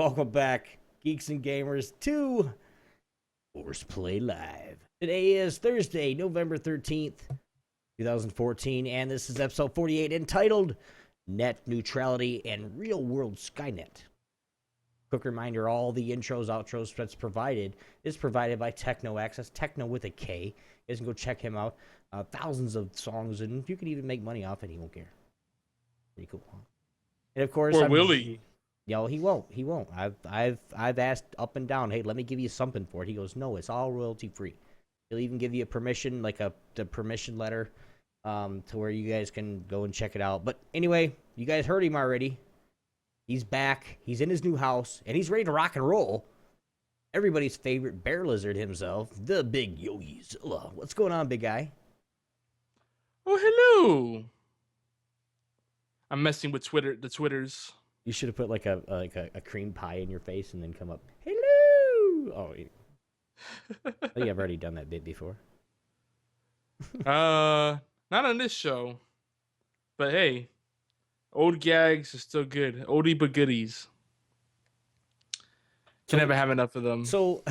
Welcome back, geeks and gamers, to HorsePLAY Live. Today is Thursday, November 13th, 2014, and this is episode 48 entitled Net Neutrality and Real World Skynet. Quick reminder, all the intros, outros that's provided is provided by Techno Access, Techno with a K. You guys can go check him out. Thousands of songs, and you can even make money off it. He won't care. Pretty cool, huh? And of course, Or will he? No, he won't. He won't. I've asked up and down, hey, let me give you something for it. He goes, no, it's all royalty free. He'll even give you a permission, like the permission letter, to where you guys can go and check it out. But anyway, you guys heard him already. He's back. He's in his new house, and he's ready to rock and roll. Everybody's favorite bear lizard himself, the Big Yogi Zilla. What's going on, big guy? Oh, hello. I'm messing with the Twitters. You should have put like a cream pie in your face and then come up, hello. Oh, I think I've already done that bit before. Not on this show, but hey, old gags are still good. Oldie but goodies. Can never have enough of them. So,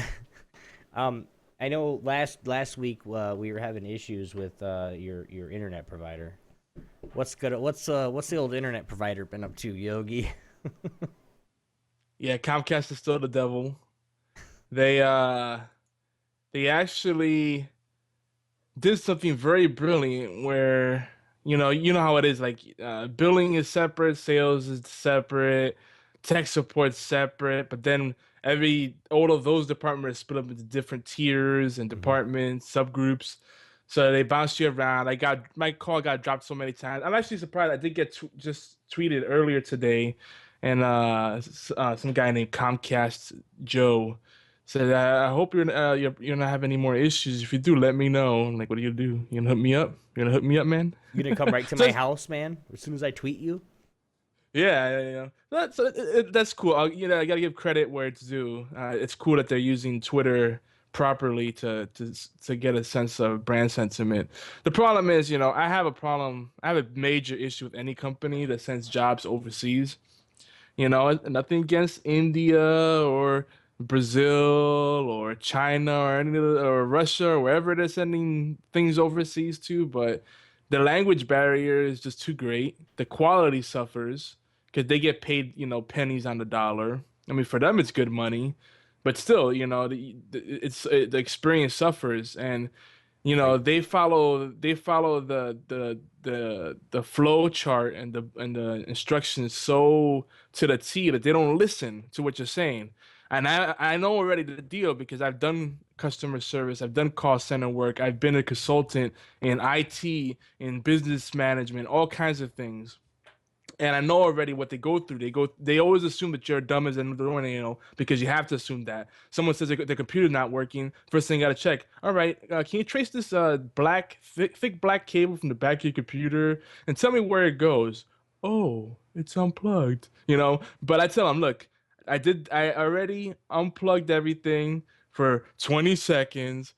I know last week we were having issues with your internet provider. What's the old internet provider been up to, Yogi? Yeah, Comcast is still the devil. They actually did something very brilliant where you know how it is, like billing is separate, sales is separate, tech support separate, but then all of those departments are split up into different tiers and departments, subgroups. So they bounce you around. My call got dropped so many times. I'm actually surprised. I did get just tweeted earlier today, and some guy named Comcast Joe said, "I hope you're not having any more issues. If you do, let me know." I'm like, what do? You gonna hook me up? You gonna hook me up, man? You gonna come right to my house, man? As soon as I tweet you. Yeah. That's cool. I gotta give credit where it's due. It's cool that they're using Twitter properly to get a sense of brand sentiment. The problem is, I have a major issue with any company that sends jobs overseas. Nothing against India or Brazil or China or Russia or wherever they're sending things overseas to, but the language barrier is just too great. The quality suffers because they get paid, pennies on the dollar. I mean, for them it's good money, but still, the experience suffers, and they follow the flow chart and the instructions so to the T that they don't listen to what you're saying. And I know already the deal because I've done customer service, I've done call center work, I've been a consultant in IT, in business management, all kinds of things. And I know already what they go through. They always assume that you're dumb as an because you have to assume that. Someone says the computer's not working. First thing you got to check. All right, can you trace this thick black cable from the back of your computer and tell me where it goes? Oh, it's unplugged. But I tell them, look, I already unplugged everything for 20 seconds.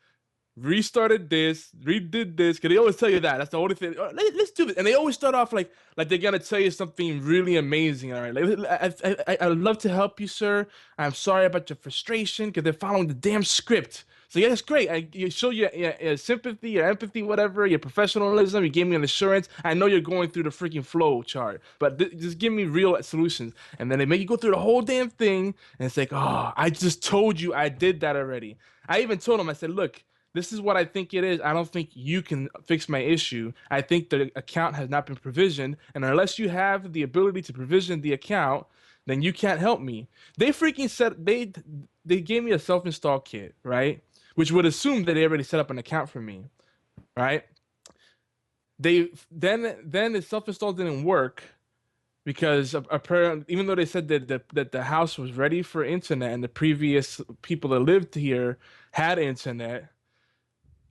Restarted this, redid this, because they always tell you that. That's the only thing. Let's do this, and they always start off like they're gonna tell you something really amazing. All right, I'd love to help you, sir. I'm sorry about your frustration, because they're following the damn script. So yeah, that's great. You show your sympathy, your empathy, whatever, your professionalism. You gave me an assurance. I know you're going through the freaking flow chart, but just give me real solutions. And then they make you go through the whole damn thing, and it's like, oh, I just told you I did that already. I even told them, I said, look. This is what I think it is. I don't think you can fix my issue. I think the account has not been provisioned, and unless you have the ability to provision the account, then you can't help me. They freaking said they gave me a self-install kit, right? Which would assume that they already set up an account for me, right? Then the self-install didn't work because apparently, even though they said that the house was ready for internet and the previous people that lived here had internet.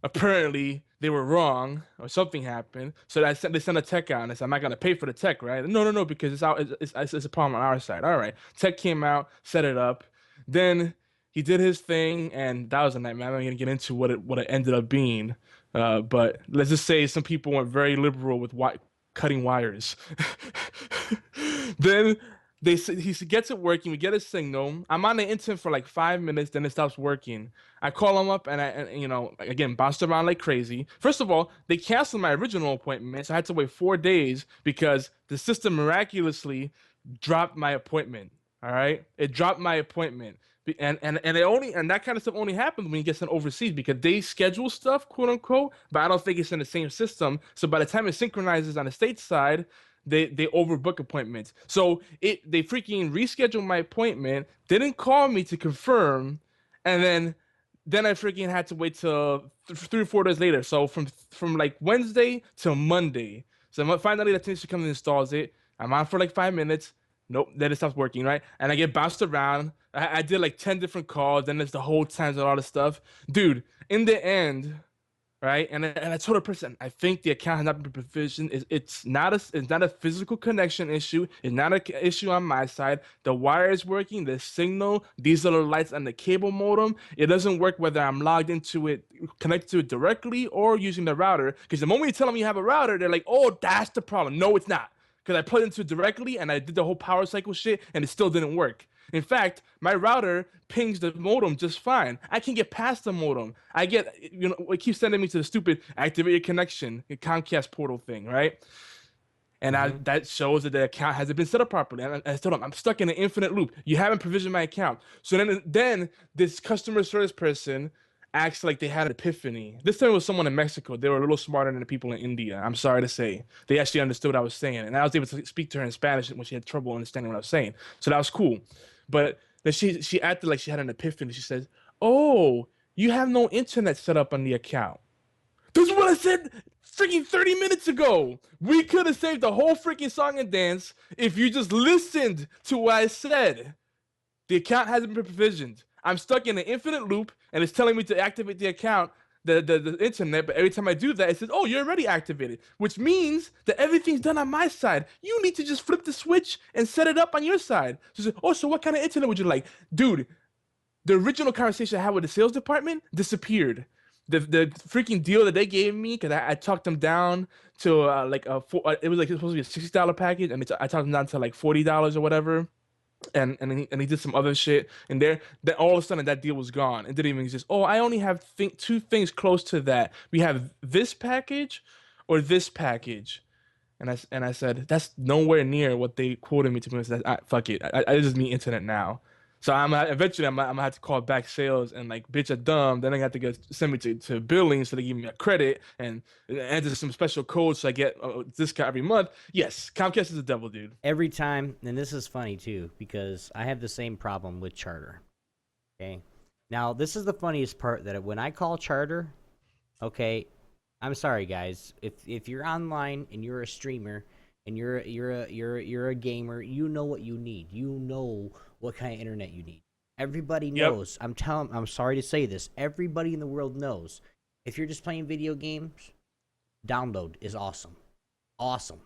Apparently they were wrong or something happened. So they sent a tech out and I said, I'm not going to pay for the tech, right? No, because it's a problem on our side. All right. Tech came out, set it up. Then he did his thing, and that was a nightmare. I'm not going to get into what it ended up being. But let's just say some people went very liberal with cutting wires. Then He gets it working. We get a signal. I'm on the internet for like 5 minutes, then it stops working. I call him up and again bounced around like crazy. First of all, they canceled my original appointment, so I had to wait 4 days because the system miraculously dropped my appointment. All right, it dropped my appointment, and that kind of stuff only happens when you get sent overseas because they schedule stuff, quote unquote, but I don't think it's in the same system. So by the time it synchronizes on the state side, they overbook appointments. So they freaking rescheduled my appointment, didn't call me to confirm, and then I freaking had to wait till 3 or 4 days later. So from like Wednesday till Monday. So finally the technician comes and installs it. I'm on for like 5 minutes. Nope, then it stops working, right? And I get bounced around. I did like 10 different calls. Then there's the whole times and all this stuff. Dude, in the end, right? And I told the person, I think the account has not been provisioned. It's not a physical connection issue. It's not an issue on my side. The wire is working. The signal. These are the lights on the cable modem. It doesn't work whether I'm logged into it, connected to it directly, or using the router. Because the moment you tell them you have a router, they're like, "Oh, that's the problem." No, it's not. Because I plugged into it directly and I did the whole power cycle shit, and it still didn't work. In fact, my router pings the modem just fine. I can get past the modem. It keeps sending me to the stupid activate your connection, the Comcast portal thing, right? And that shows that the account hasn't been set up properly. And I told them, I'm stuck in an infinite loop. You haven't provisioned my account. So then this customer service person acts like they had an epiphany. This time it was someone in Mexico. They were a little smarter than the people in India. I'm sorry to say. They actually understood what I was saying. And I was able to speak to her in Spanish when she had trouble understanding what I was saying. So that was cool. But then she acted like she had an epiphany. She says, "Oh, you have no internet set up on the account." That's what I said freaking 30 minutes ago. We could have saved the whole freaking song and dance if you just listened to what I said. The account hasn't been provisioned. I'm stuck in an infinite loop, and it's telling me to activate the account, the internet, but every time I do that, it says, "Oh, you're already activated," which means that everything's done on my side. You need to just flip the switch and set it up on your side. So, "Oh, so what kind of internet would you like?" Dude, the original conversation I had with the sales department disappeared. The freaking deal that they gave me, because I talked them down to it was supposed to be a $60 package, and I talked them down to like $40 or whatever. And he did some other shit, and then all of a sudden that deal was gone. It didn't even exist. "Oh, I only have two things close to that. We have this package or this package," and I said that's nowhere near what they quoted me to be. Fuck it, I just mean internet now. So eventually I'm gonna have to call back sales and like, "Bitch, I'm dumb." Then I got to send me to billing so they give me a credit and enter some special codes so I get a discount every month. Yes, Comcast is a devil, dude. Every time, and this is funny too, because I have the same problem with Charter. Okay, now this is the funniest part, that when I call Charter, okay, I'm sorry guys, if you're online and you're a streamer and you're a gamer, you know what you need. You know what kind of internet you need. Everybody knows. Yep. I'm sorry to say this. Everybody in the world knows. If you're just playing video games, download is awesome. Awesome.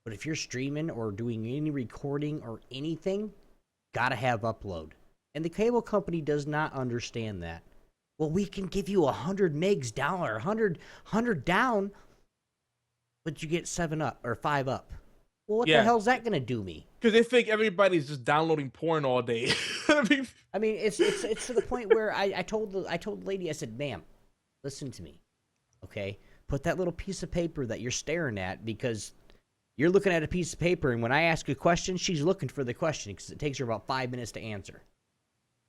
But if you're streaming or doing any recording or anything, gotta have upload. And the cable company does not understand that. Well, we can give you 100 megs down or 100 down, but you get 7 up or 5 up. Well, what the hell's that gonna do me? Because they think everybody's just downloading porn all day. I mean, it's to the point where I told the lady, I said, "Ma'am, listen to me, okay? Put that little piece of paper that you're staring at, because you're looking at a piece of paper, and when I ask a question, she's looking for the question because it takes her about 5 minutes to answer.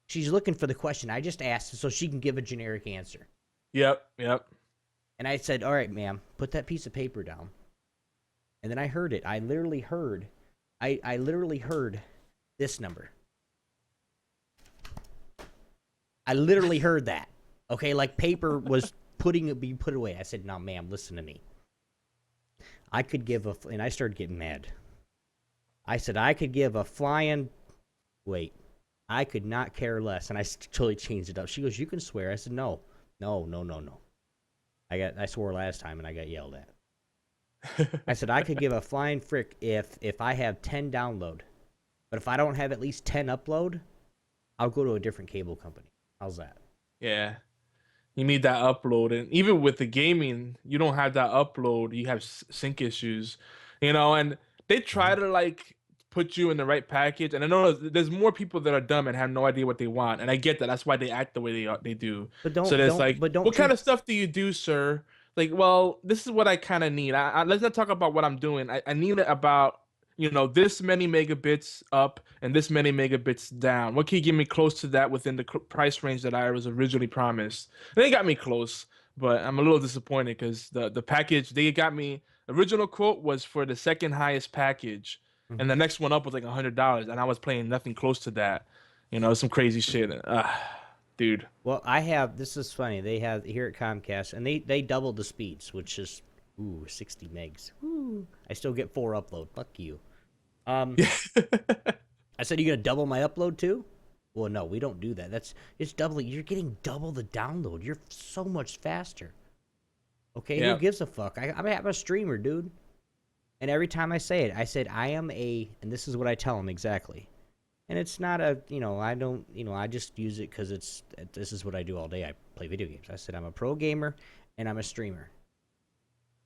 She's looking for the question. I just asked so she can give a generic answer." Yep. And I said, "All right, ma'am, put that piece of paper down." And then I heard it. I literally heard this number. I literally heard that. Okay, like paper was being put away. I said, "No, ma'am, listen to me. I could give a," and I started getting mad. I said, "I could give a flying," wait, "I could not care less." And I totally changed it up. She goes, "You can swear." I said, No. I swore last time and I got yelled at. I said, "I could give a flying frick if I have 10 download. But if I don't have at least 10 upload, I'll go to a different cable company." How's that? Yeah. You need that upload. And even with the gaming, you don't have that upload. You have sync issues, and they try to like put you in the right package. And I know there's more people that are dumb and have no idea what they want, and I get that. That's why they act the way they do. But So there's like, don't what kind treat. of stuff do you do, sir? Like, well, this is what I kind of need. Let's not talk about what I'm doing. I need it about, this many megabits up and this many megabits down. What can you give me close to that within the price range that I was originally promised? They got me close, but I'm a little disappointed because the package they got me, original quote was for the second highest package, and the next one up was like $100, and I was playing nothing close to that. Some crazy shit. Dude. Well, this is funny. They have here at Comcast, and they doubled the speeds, which is 60 megs. Ooh. I still get 4 upload. Fuck you. I said, you gonna double my upload too? Well, no, we don't do that. It's doubling. You're getting double the download. You're so much faster. Okay, who gives a fuck? I'm a streamer, dude. And every time I say it, I said and this is what I tell them exactly. And it's not I just use it because this is what I do all day. I play video games. I said I'm a pro gamer and I'm a streamer.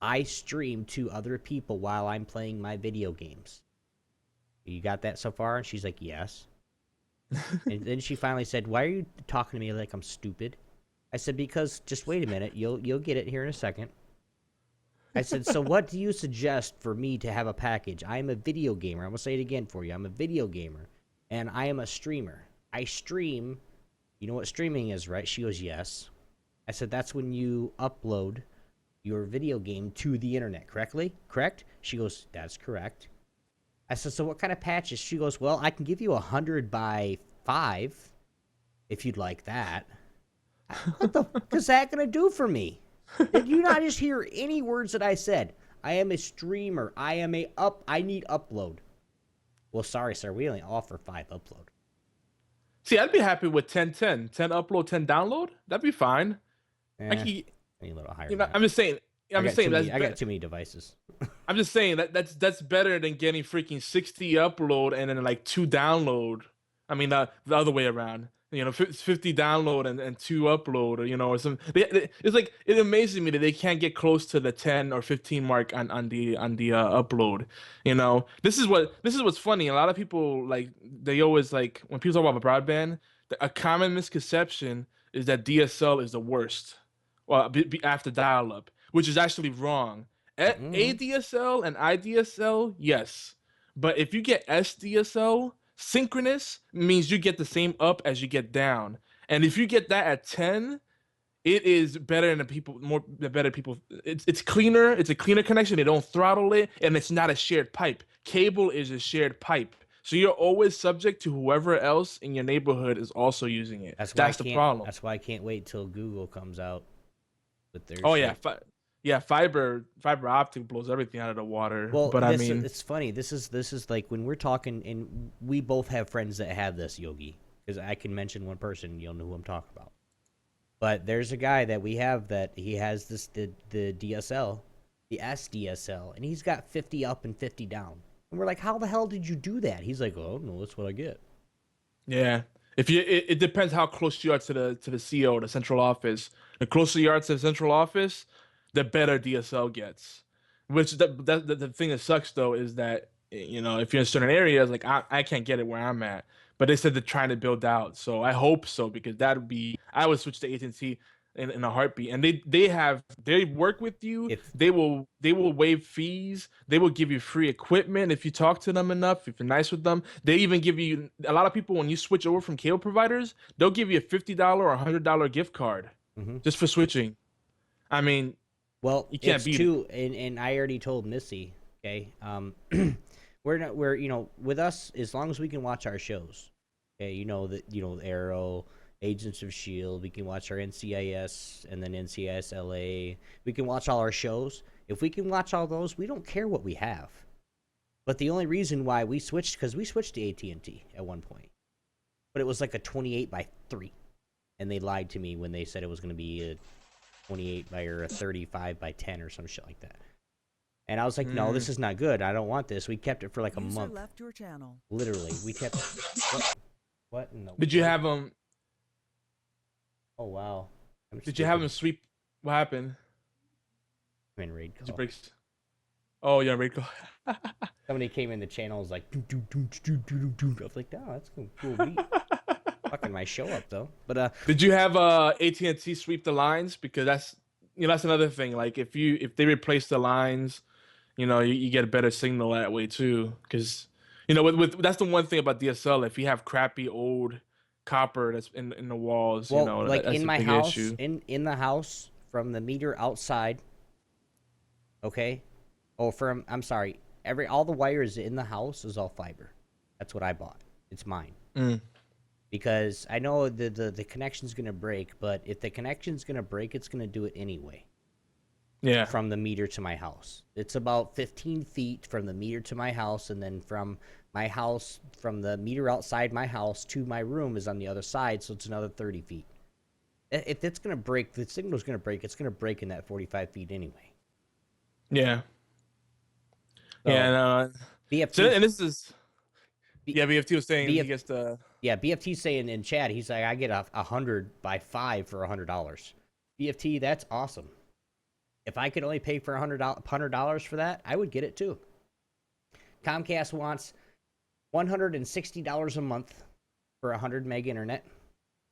I stream to other people while I'm playing my video games. You got that so far? And she's like, yes. And then she finally said, why are you talking to me like I'm stupid? I said, because just wait a minute. You'll get it here in a second. I said, so what do you suggest for me to have a package? I am a video gamer. I'm going to say it again for you. I'm a video gamer. And I am a streamer. I stream. You know what streaming is, right? She goes, yes. I said, that's when you upload your video game to the internet, correct? She goes, that's correct. I said, so what kind of patches? She goes, well, I can give you 100 by 5 if you'd like that. What the fuck is that going to do for me? Did you not just hear any words that I said? I am a streamer. I need upload. Well, sorry, sir. We only offer 5 upload. See, I'd be happy with 10 upload, 10 download. That'd be fine. I need a little higher. I'm just saying. I got too many devices. I'm just saying that's better than getting freaking 60 upload and then like 2 download. I mean the other way around. 50 download and 2 upload, or some. It's like, it amazes me that they can't get close to the 10 or 15 mark on the upload. This is what's funny. A lot of people, like, they always, like, when people talk about broadband, a common misconception is that DSL is the worst. Well, after dial-up, which is actually wrong. ADSL and IDSL, yes, but if you get SDSL, synchronous, means you get the same up as you get down, and if you get that at 10, it is better than the better people. It's cleaner. It's a cleaner connection. They don't throttle it, and it's not a shared pipe. Cable is a shared pipe, so you're always subject to whoever else in your neighborhood is also using it. That's the problem. That's why I can't wait till Google comes out with their. Oh shit. Yeah, fiber optic blows everything out of the water. Well, but it's funny. This is like when we're talking, and we both have friends that have this, Yogi, because I can mention one person, you'll know who I'm talking about. But there's a guy that we have that he has the DSL, the SDSL, and he's got 50 up and 50 down. And we're like, how the hell did you do that? He's like, oh no, that's what I get. Yeah, it depends how close you are to the CO, the central office. The closer you are to the central office, the better DSL gets. Which the thing that sucks though is that, if you're in certain areas, like I can't get it where I'm at. But they said they're trying to build out, so I hope so, because I would switch to AT&T in a heartbeat. And they work with you. They will waive fees. They will give you free equipment if you talk to them enough, if you're nice with them. They even give you, a lot of people, when you switch over from cable providers, they'll give you a $50 or $100 gift card just for switching. I mean, well, you can't beat it. And I already told Missy, okay, we're with us, as long as we can watch our shows, okay, Arrow, Agents of Shield, we can watch our NCIS and then NCIS LA, we can watch all our shows. If we can watch all those, we don't care what we have. But the only reason why we switched, because we switched to AT&T at one point, but it was like a 28 by 3, and they lied to me when they said it was going to be a 28 by or a 35 by 10 or some shit like that. And I was like, no, this is not good. I don't want this. We kept it for like a month. Left your channel. Literally, we kept. What? No. Did you have them? Oh wow. Did you have them sweep? What happened? I'm in raid call. Did you break? Oh yeah, Rico. Somebody came in the channel, was like, doo, doo, doo, doo, doo, doo, doo. I was like, oh, that's a cool beat. Fucking my show up though. But Did you have AT&T sweep the lines? Because that's another thing. Like if they replace the lines, you get a better signal that way too. Because with that's the one thing about DSL. If you have crappy old copper that's in the walls, well, like that's in a my big house, issue. in the house from the meter outside, okay. Oh, I'm sorry. All the wires in the house is all fiber. That's what I bought. It's mine. Mm. Because I know the connection's gonna break, but if the connection's gonna break, it's gonna do it anyway. Yeah. From the meter to my house, it's about 15 feet from the meter to my house, and then from my house, from the meter outside my house to my room is on the other side, so it's another 30 feet. If it's gonna break, the signal's gonna break. It's gonna break in that 45 feet anyway. Yeah. So Yeah. No. So BFT, and this is B, yeah. BFT was saying he BF, gets the yeah, BFT saying in chat, he's like, I get a 100 by 5 for $100. BFT, that's awesome. If I could only pay for $100 for that, I would get it too. Comcast wants $160 a month for 100 meg internet.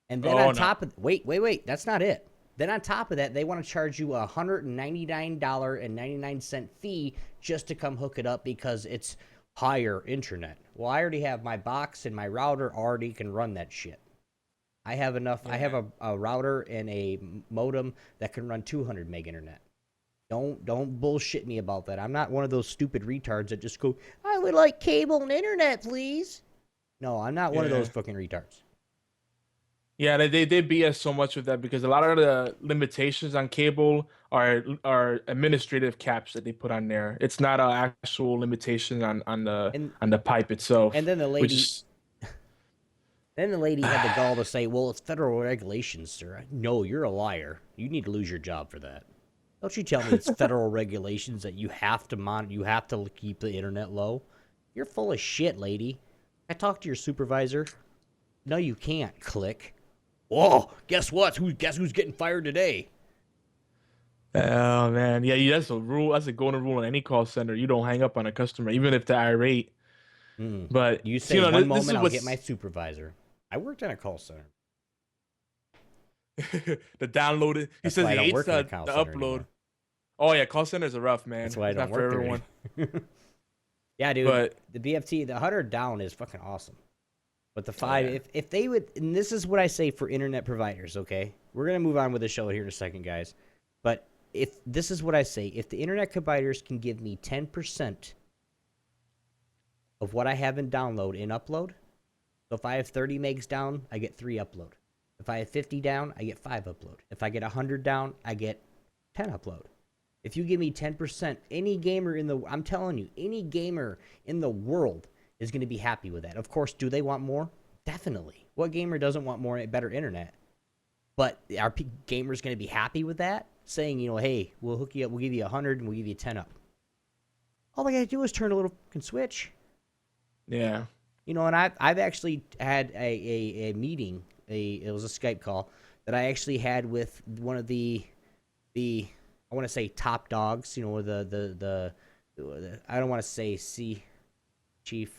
And then on top of wait, that's not it. Then on top of that, they want to charge you a $199.99 fee just to come hook it up because it's higher internet. Well, I already have my box and my router already can run that shit. I have enough. Yeah. I have a router and a modem that can run 200 meg internet. Don't bullshit me about that. I'm not one of those stupid retards that just go, I would like cable and internet, please. No, I'm not one of those fucking retards. Yeah, they BS so much with that because a lot of the limitations on cable are administrative caps that they put on there. It's not an actual limitation on the pipe itself. And then the lady, then the lady had the gall to say, "Well, it's federal regulations, sir." No, you're a liar. You need to lose your job for that. Don't you tell me it's federal regulations that you have to you have to keep the internet low. You're full of shit, lady. I talked to your supervisor. No, you can't. Click. Whoa, guess what? Guess who's getting fired today? Oh man, yeah, that's a rule. That's a golden rule in any call center. You don't hang up on a customer, even if they're irate. But you say one moment, I'll get my supervisor. I worked in a call center. The downloaded. He says he hates the upload. Anymore. Oh yeah, call centers are rough, man. That's why I don't work for everyone. Yeah, dude. But the BFT, the 100 down is fucking awesome. But the 5, if they would, and this is what I say for internet providers, okay? We're going to move on with the show here in a second, guys. But if this is what I say, if the internet providers can give me 10% of what I have in download in upload, so if I have 30 megs down, I get 3 upload. If I have 50 down, I get 5 upload. If I get 100 down, I get 10 upload. If you give me 10%, any gamer I'm telling you, any gamer in the world is going to be happy with that. Of course, do they want more? Definitely. What gamer doesn't want better internet? But are gamers going to be happy with that? Saying, hey, we'll hook you up, we'll give you 100 and we'll give you 10 up. All they got to do is turn a little fucking switch. Yeah. And I've actually had a meeting, it was a Skype call that I actually had with one of the I want to say top dogs, the I don't want to say chief.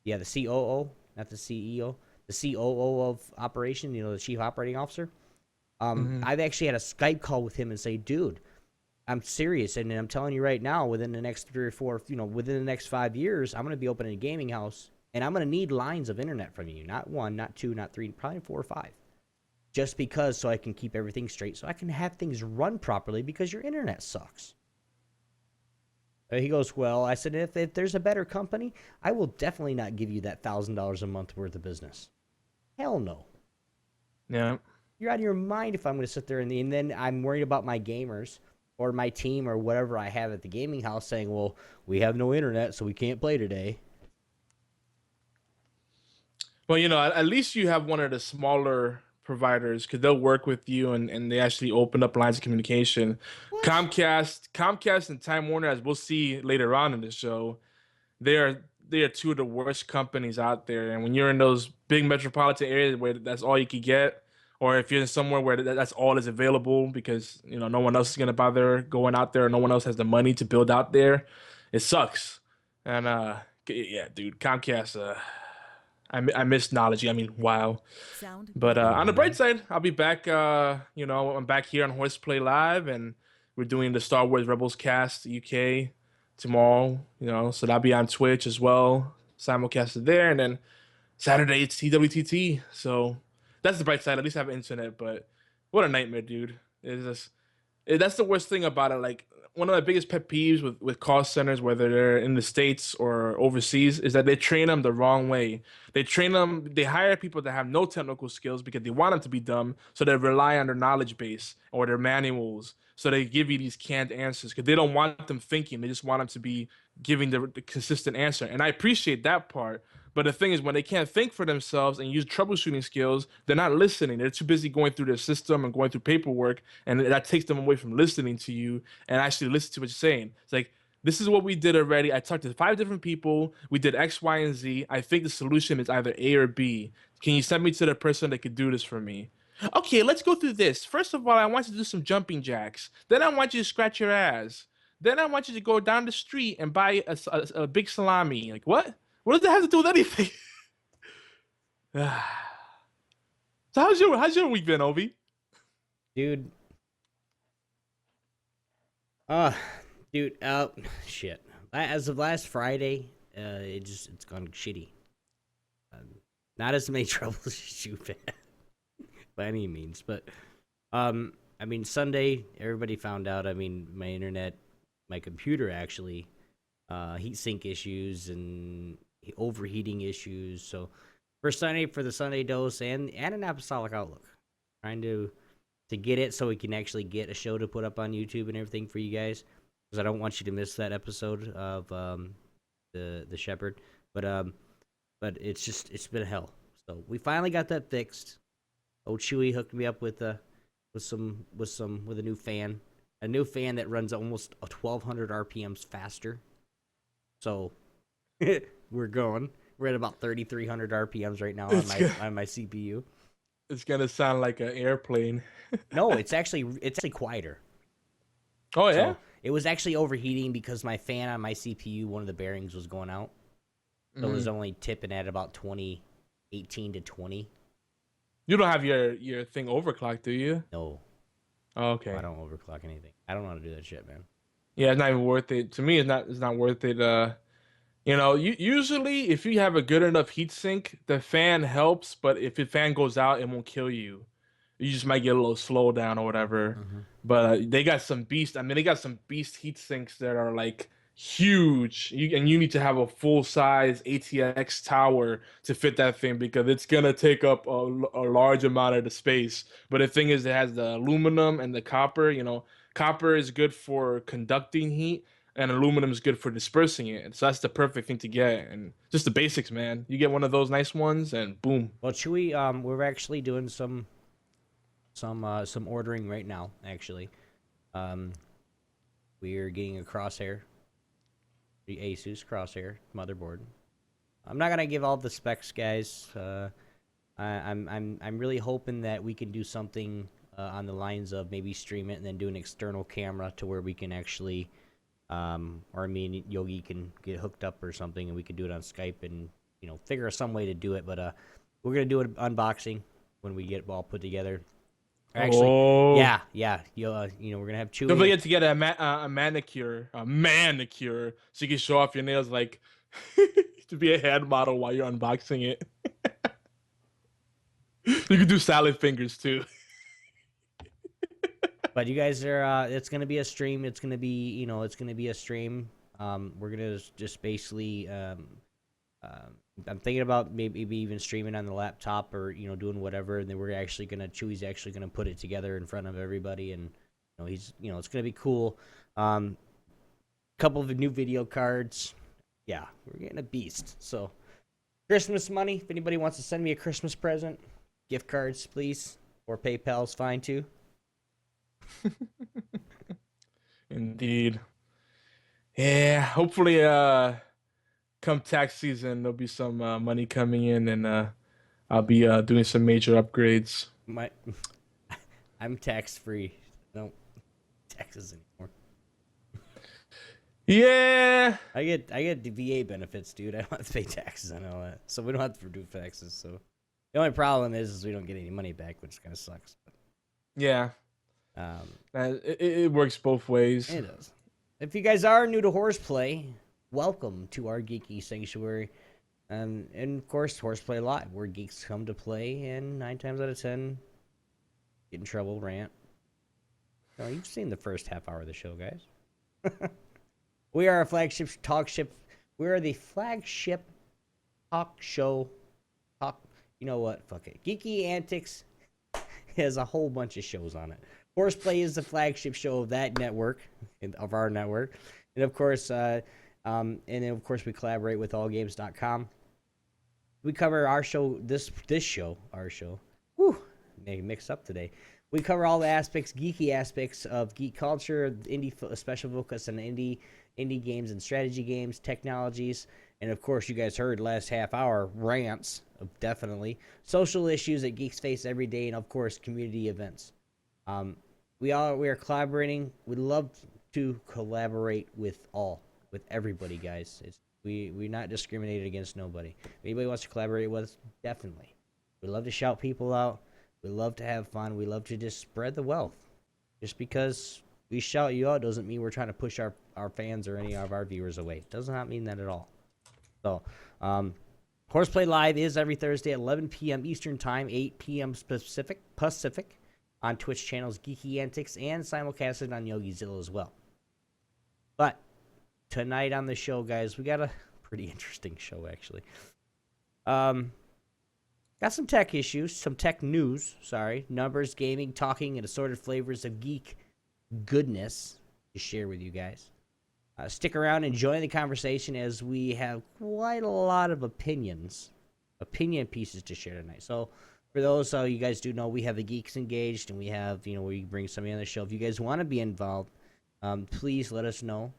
Yeah, the COO, not the CEO. The COO of operation, the chief operating officer. I've actually had a Skype call with him and say, dude, I'm serious. And I'm telling you right now, within the next 3 or 4, within the next 5 years, I'm going to be opening a gaming house and I'm going to need lines of internet from you. Not 1, not 2, not 3, probably 4 or 5. Just because so I can keep everything straight, so I can have things run properly because your internet sucks. He goes, well, I said, if there's a better company, I will definitely not give you that $1,000 a month worth of business. Hell no. Yeah. You're out of your mind if I'm going to sit there and then I'm worried about my gamers or my team or whatever I have at the gaming house saying, well, we have no internet, so we can't play today. Well, at least you have one of the smaller providers because they'll work with you and they actually open up lines of communication. What? Comcast and Time Warner, as we'll see later on in the show, they are 2 of the worst companies out there. And when you're in those big metropolitan areas where that's all you could get, or if you're somewhere where that's all that's available because no one else is gonna bother going out there, no one else has the money to build out there, it sucks. And yeah, dude, Comcast. I miss knowledge. I mean, wow. Sound But on the bright Mhm. side, I'll be back. I'm back here on Horseplay Live, and we're doing the Star Wars Rebels cast UK tomorrow. So that'll be on Twitch as well, simulcasted there, and then Saturday it's TWTT. So that's the bright side. At least I have internet. But what a nightmare, dude! It's just that's the worst thing about it. Like one of my biggest pet peeves with call centers, whether they're in the States or overseas, is that they train them the wrong way. They hire people that have no technical skills because they want them to be dumb, so they rely on their knowledge base or their manuals. So they give you these canned answers because they don't want them thinking. They just want them to be giving the consistent answer. And I appreciate that part. But the thing is, when they can't think for themselves and use troubleshooting skills, they're not listening. They're too busy going through their system and going through paperwork, and that takes them away from listening to you and actually listen to what you're saying. It's like, this is what we did already. I talked to 5 different people. We did X, Y, and Z. I think the solution is either A or B. Can you send me to the person that could do this for me? Okay, let's go through this. First of all, I want you to do some jumping jacks. Then I want you to scratch your ass. Then I want you to go down the street and buy a big salami. Like, what? What does that have to do with anything? So how's your week been, Obi? Dude. Dude, shit. As of last Friday, it's gone shitty. Not as many troubles as you've had by any means, but I mean Sunday, everybody found out. I mean, my internet, my computer actually, heat sink issues and overheating issues. So for the Sunday dose and an apostolic outlook, trying to get it so we can actually get a show to put up on YouTube and everything for you guys, because I don't want you to miss that episode of the shepherd. But it's been hell. So we finally got that fixed. Old Chewy hooked me up with a new fan, that runs almost 1,200 RPMs faster. So we're at about 3,300 RPMs right now on my CPU. It's gonna sound like an airplane. No, it's actually quieter. Oh yeah. So it was actually overheating because my fan on my CPU, one of the bearings was going out. So it was only tipping at about 18 to 20. You don't have your thing overclocked, do you? No. Oh, okay. I don't overclock anything. I don't know how to do that shit, man. Yeah, it's not even worth it. To me, it's not worth it. Usually if you have a good enough heat sink, the fan helps, but if the fan goes out, it won't kill you. You just might get a little slow down or whatever. Mm-hmm. But they got some beast. I mean, they got some beast heat sinks that are like huge. You need to have a full size ATX tower to fit that thing because it's gonna take up a large amount of the space. But the thing is, it has the aluminum and the copper. Copper is good for conducting heat, and aluminum is good for dispersing it. So that's the perfect thing to get. And just the basics, man. You get one of those nice ones, and boom. Well, Chewy, we're actually doing some ordering right now. Actually, we're getting a crosshair, the Asus crosshair motherboard. I'm not gonna give all the specs, guys. I'm really hoping that we can do something on the lines of maybe stream it and then do an external camera to where we can actually, or me and Yogi can get hooked up or something, and we can do it on Skype and figure out some way to do it. But we're gonna do an unboxing when we get all put together. Actually, yeah. We're gonna have Chewy. Don't forget to get a manicure, so you can show off your nails, like to be a head model while you're unboxing it. You can do salad fingers too. But you guys are, it's gonna be a stream. It's gonna be, a stream. We're gonna just basically, I'm thinking about maybe even streaming on the laptop or doing whatever, and then Chewy's actually gonna put it together in front of everybody, and it's gonna be cool. Couple of new video cards. Yeah, we're getting a beast. So Christmas money. If anybody wants to send me a Christmas present, gift cards, please, or PayPal's fine too. Indeed. Yeah, hopefully come tax season there'll be some money coming in, and I'll be doing some major upgrades. My, I'm tax free. No taxes anymore. Yeah. I get the VA benefits, dude. I don't have to pay taxes on all that, so we don't have to do taxes. So the only problem is we don't get any money back, which kind of sucks. Yeah. Um, It works both ways. it does. If you guys are new to Horseplay, welcome to our geeky sanctuary. And of course, Horseplay Live, where geeks come to play, and 9 times out of 10, get in trouble, rant. No, you've seen the first half hour of the show, guys. We are a flagship talk ship. We are the flagship talk show. You know what? Fuck it. Geeky Antics has a whole bunch of shows on it. Horseplay is the flagship show of that network, of our network, and of course, we collaborate with AllGames.com. We cover our show, this show, our show. Whew, maybe mixed up today. We cover all the aspects, geeky aspects of geek culture, special focus on indie games and strategy games, technologies, and of course, you guys heard last half hour rants, definitely social issues that geeks face every day, and of course, community events. We are collaborating. We love to collaborate with everybody, guys. We're not discriminated against nobody. If anybody wants to collaborate with us, definitely. We love to shout people out. We love to have fun. We love to just spread the wealth. Just because we shout you out doesn't mean we're trying to push our fans or any of our viewers away. Does not mean that at all. So, Horseplay Live is every Thursday at 11 p.m. Eastern Time, 8 p.m. Pacific, on Twitch channels Geeky Antics and simulcasted on YogiZilla as well. But tonight on the show, guys, we got a pretty interesting show, actually. Got some tech issues, some tech news, numbers, gaming, talking, and assorted flavors of geek goodness to share with you guys. Stick around and join the conversation as we have quite a lot of opinion pieces to share tonight. So for those you guys do know, we have the Geeks Engaged, and we have, we bring somebody on the show. If you guys want to be involved, please let us know.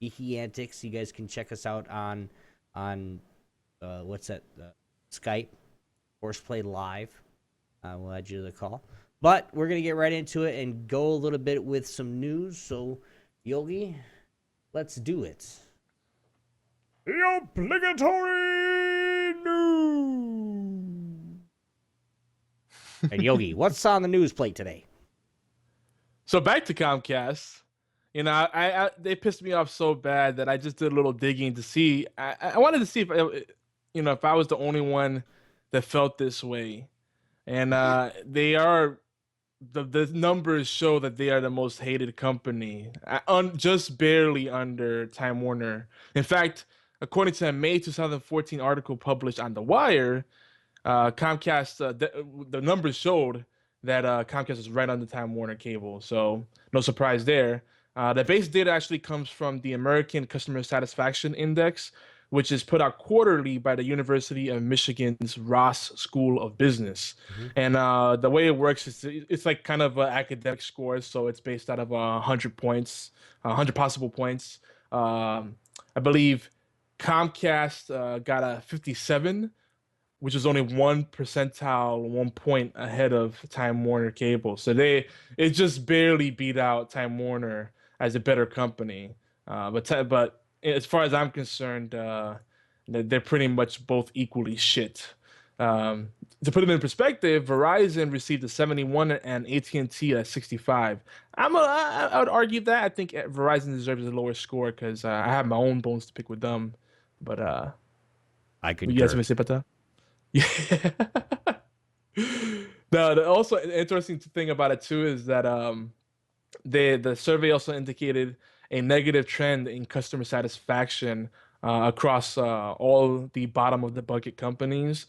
Geeky Antics, you guys can check us out on Skype, Horseplay Live. We'll add you to the call. But we're going to get right into it and go a little bit with some news. So, Yogi, let's do it. The obligatory news. And Yogi, what's on the news plate today? So back to Comcast. I they pissed me off so bad that I just did a little digging to see. I wanted to see if I was the only one that felt this way. And they are the numbers show that they are the most hated company, just barely under Time Warner. In fact, according to a May 2014 article published on The Wire, Comcast, the numbers showed that Comcast is right under Time Warner Cable. So no surprise there. The base data actually comes from the American Customer Satisfaction Index, which is put out quarterly by the University of Michigan's Ross School of Business. Mm-hmm. And the way it works is it's like kind of academic scores. So it's based out of 100 points, 100 possible points. I believe Comcast got a 57, which is only 1 percentile, 1 point ahead of Time Warner Cable. So it just barely beat out Time Warner as a better company. But as far as I'm concerned, they're pretty much both equally shit. To put it in perspective, Verizon received a 71 and AT&T a 65. I would argue that. I think Verizon deserves a lower score because I have my own bones to pick with them. But I could. You guys want to say about that? Yeah. The also interesting thing about it too is that the survey also indicated a negative trend in customer satisfaction across all the bottom of the bucket companies,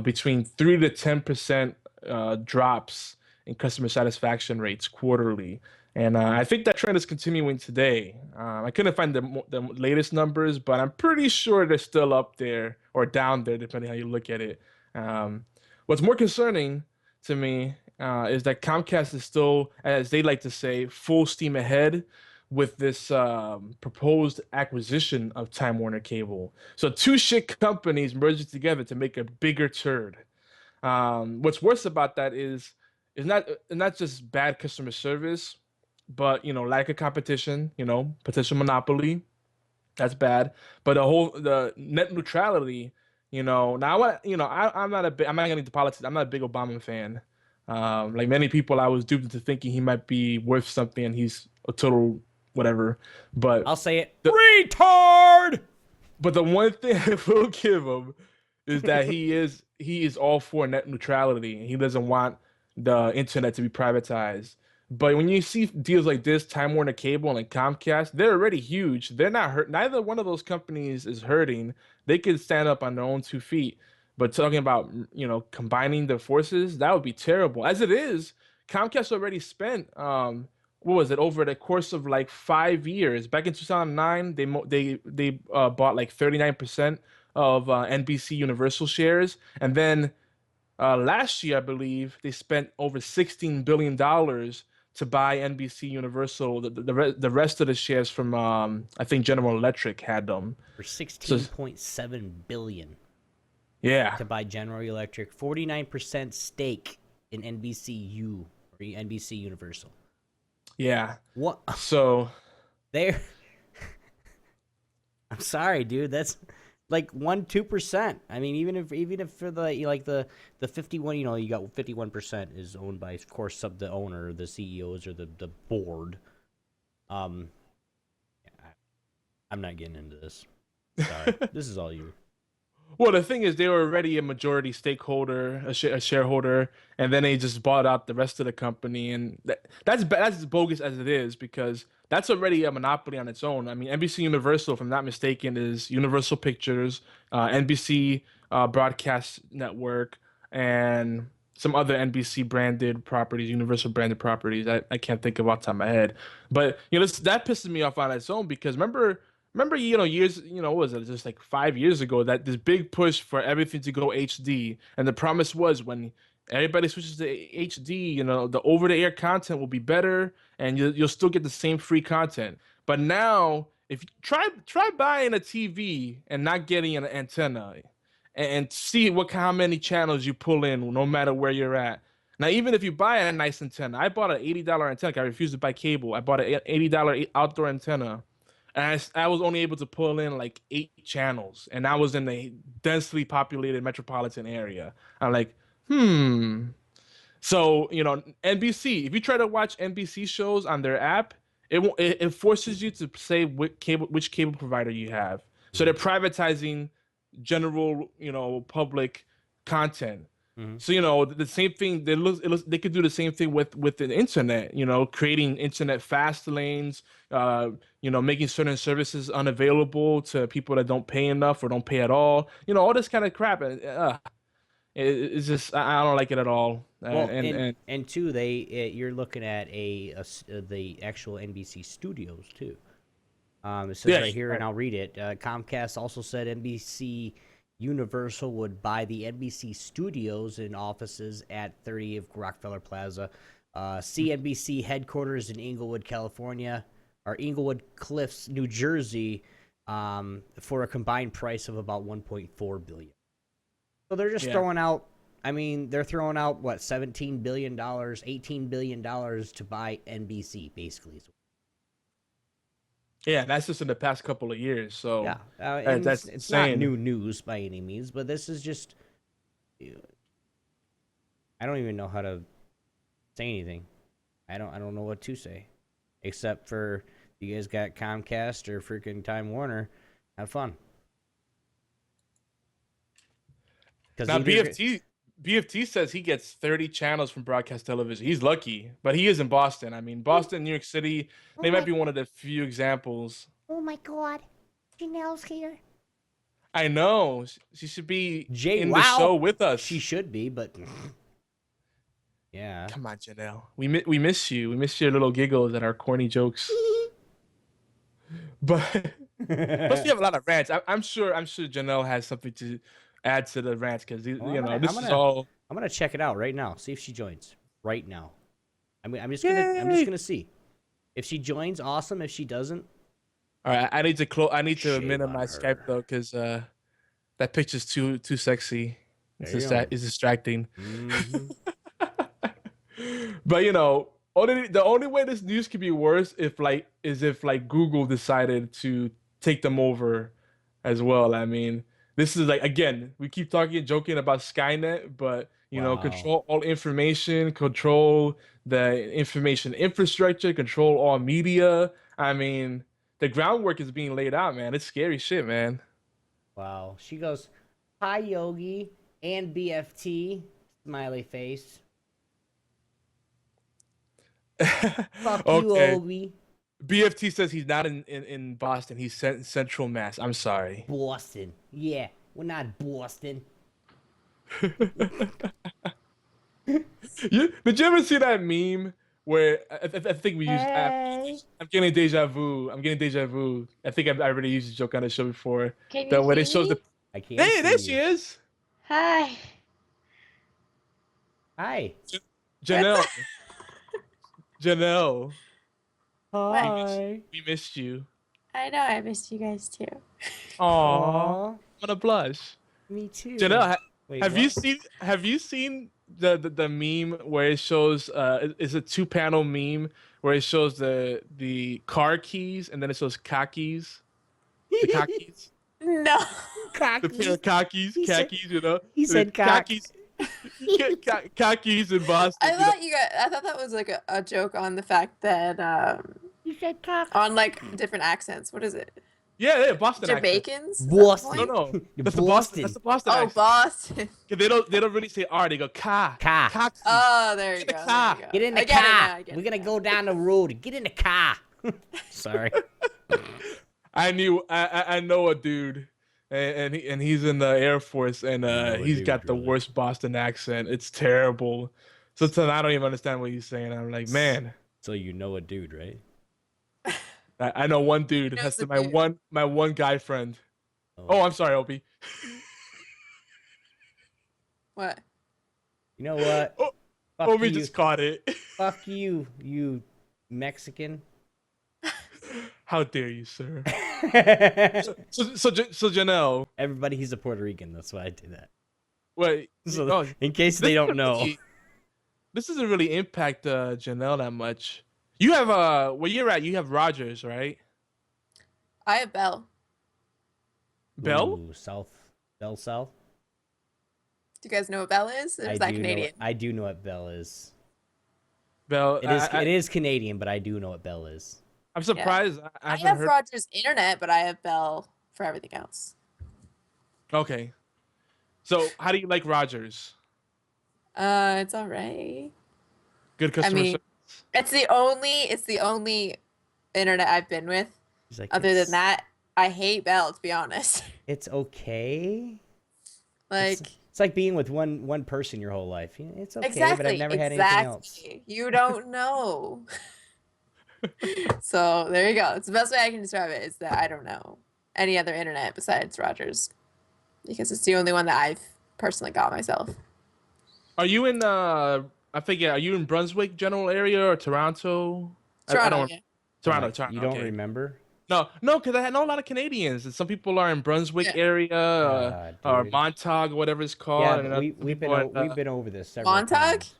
between 3 to 10% drops in customer satisfaction rates quarterly. And I think that trend is continuing today. I couldn't find the latest numbers, but I'm pretty sure they're still up there or down there, depending how you look at it. What's more concerning to me is that Comcast is still, as they like to say, full steam ahead with this proposed acquisition of Time Warner Cable. So two shit companies merging together to make a bigger turd. What's worse about that is not just bad customer service, but lack of competition, potential monopoly. That's bad. But the net neutrality, now I'm not getting into politics. I'm not a big Obama fan. Like many people, I was duped into thinking he might be worth something, and he's a total whatever. But I'll say it. Retard! but the one thing I will give him is that he is all for net neutrality, and he doesn't want the internet to be privatized. But when you see deals like this, Time Warner Cable and Comcast, they're already huge. They're not hurt. Neither one of those companies is hurting. They can stand up on their own 2 feet. But talking about combining the forces, that would be terrible. As it is, Comcast already spent what was it, over the course of like 5 years. Back in 2009, they bought like 39% of NBC Universal shares, and then last year I believe they spent over $16 billion to buy NBC Universal. The rest of the shares from I think General Electric had them for 16.7 billion. Yeah, To buy General Electric, 49% stake in NBCU or NBC Universal. yeah. What? So There. I'm sorry, dude. That's like 1-2%. I mean, even if for the 51, you got 51% is owned by, of course, the owner, the CEOs, or the board. I'm not getting into this. Sorry, this is all you. Well, the thing is, they were already a majority stakeholder, a shareholder, and then they just bought out the rest of the company, and that's as bogus as it is, because that's already a monopoly on its own. I mean, NBC Universal, if I'm not mistaken, is Universal Pictures, NBC Broadcast Network, and some other NBC branded properties, Universal branded properties. I can't think of off the top of my head, but that pisses me off on its own, because remember, years, what was it, just like 5 years ago, that this big push for everything to go HD, and the promise was when everybody switches to HD, the over-the-air content will be better, and you'll still get the same free content. But now, if you try buying a TV and not getting an antenna, and see how many channels you pull in, no matter where you're at. Now, even if you buy a nice antenna, I bought an $80 antenna. I refused to buy cable. I bought an $80 outdoor antenna. And I was only able to pull in like 8 channels, and I was in a densely populated metropolitan area. I'm like, So, NBC, if you try to watch NBC shows on their app, it forces you to say which cable provider you have. So they're privatizing general, public content. Mm-hmm. So the same thing, they could do the same thing with the internet, creating internet fast lanes, making certain services unavailable to people that don't pay enough or don't pay at all, all this kind of crap. It's just, I don't like it at all. Well, and two, you're looking at the actual NBC studios too. It says right here, and I'll read it. Comcast also said NBC Universal would buy the NBC studios and offices at 30 of Rockefeller Plaza, CNBC headquarters in Inglewood, California, or Inglewood Cliffs, New Jersey, for a combined price of about $1.4 billion. So they're just throwing out. I mean, they're throwing out what, $17 billion, $18 billion to buy NBC, basically. Yeah, that's just in the past couple of years. So yeah, and that's it's insane. Not new news by any means, but this is just. I don't even know how to say anything. I don't know what to say, except for you guys got Comcast or freaking Time Warner. Have fun. Now BFT says he gets 30 channels from broadcast television. He's lucky, but he is in Boston. I mean, Boston, New York City, they might be one of the few examples. Oh my God, Janelle's here. I know. She should be in the show with us. She should be, but yeah. Come on, Janelle. We miss you. We miss your little giggles at our corny jokes. But plus, we have a lot of rants. I'm sure Janelle has something to add to the rants, because this is all. I'm gonna check it out right now. See if she joins right now. I'm just gonna see if she joins. Awesome. If she doesn't, all right. I need to minimize Skype though, because that picture's too sexy. It's distracting. Mm-hmm. But you know, the only way this news could be worse if like Google decided to take them over as well. I mean, this is like again, we keep talking joking about Skynet, but you know, Wow. control all information, control the information infrastructure, control all media. I mean, the groundwork is being laid out, man. It's scary shit, man. Wow. She goes, "Hi, Yogi and BFT." Smiley face. Fuck you, Okay. Obi. BFT says he's not in Boston. He's sent in Central Mass. I'm sorry. Boston. Yeah, we're not Boston. Did you ever see that meme where I think we used Hey. I'm getting deja vu. I'm getting deja vu. I think I already used the joke on the show before. Can That you where they see shows me? the I can't Hey, see there she you. is. Hi. Hi. Janelle. Janelle. Hi. We missed you. I know I missed you guys too. Aw. Aw. I'm gonna blush. Me too. Janelle, Wait, have what? you seen the meme where it shows it's a two-panel meme where it shows the car keys and then it shows khakis, the khakis, No. the pair of khakis, He said- khakis, you know, he the said cock. khakis, khakis in Boston. I You know? thought I thought that was like a joke on the fact that You said cock. on like different accents. What is it? Yeah, Boston accent. Jamaicans? Is that the Boston. No, point? no, You're that's the Boston. Boston. That's the Boston Oh, accent. Boston. 'Cause they don't really say R. They go ka. Car. Khakis. Oh, there you Get in the go. car. There you go. Get in the I get it now, car. I get We're it gonna now. go down the road. Get in the car. Sorry. I know a dude, and he's in the Air Force, and know a he's dude, got the really. worst Boston accent. It's terrible. Sometimes I don't even understand what he's saying. I'm like, man, So you know a dude, right? I know one dude. knows That's the my dude. one guy friend. Oh, I'm sorry, Opie. What? You know what? Oh, Fuck Opie you. just caught it. Fuck you, you Mexican. How dare you, sir? So Janelle, Everybody, he's a Puerto Rican. That's why I did that. wait. So, oh, in case they don't know. This doesn't really impact Janelle that much. You have where you're at. You have Rogers, right? I have Bell. Bell. Ooh, Bell South. Do you guys know what Bell is? Or is that Canadian? I do know what Bell is. Bell. It is Canadian, but I do know what Bell is. I'm surprised. I I haven't have heard. Rogers Internet, but I have Bell for everything else. Okay. So how do you like Rogers? It's all right. Good customer mean, service. It's the only internet I've been with. He's like, Other it's, than that, I hate Bell, to be honest. it's okay. Like It's like being with one person your whole life. Yeah, it's okay, exactly, but I've never had anything else. exactly. You don't know. So there you go. It's the best way I can describe it is that I don't know any other internet besides Rogers, because it's the only one that I've personally got myself. Are you in I forget. Are you in Brunswick general area or Toronto? I Toronto, don't. yeah. Toronto. Like, Toronto. you don't okay. remember? No, because I know a lot of Canadians, and some people are in Brunswick Yeah. area or Dude. Montauk, whatever it's called. Yeah, and but other we've people been are, we've been over this several Montauk? times.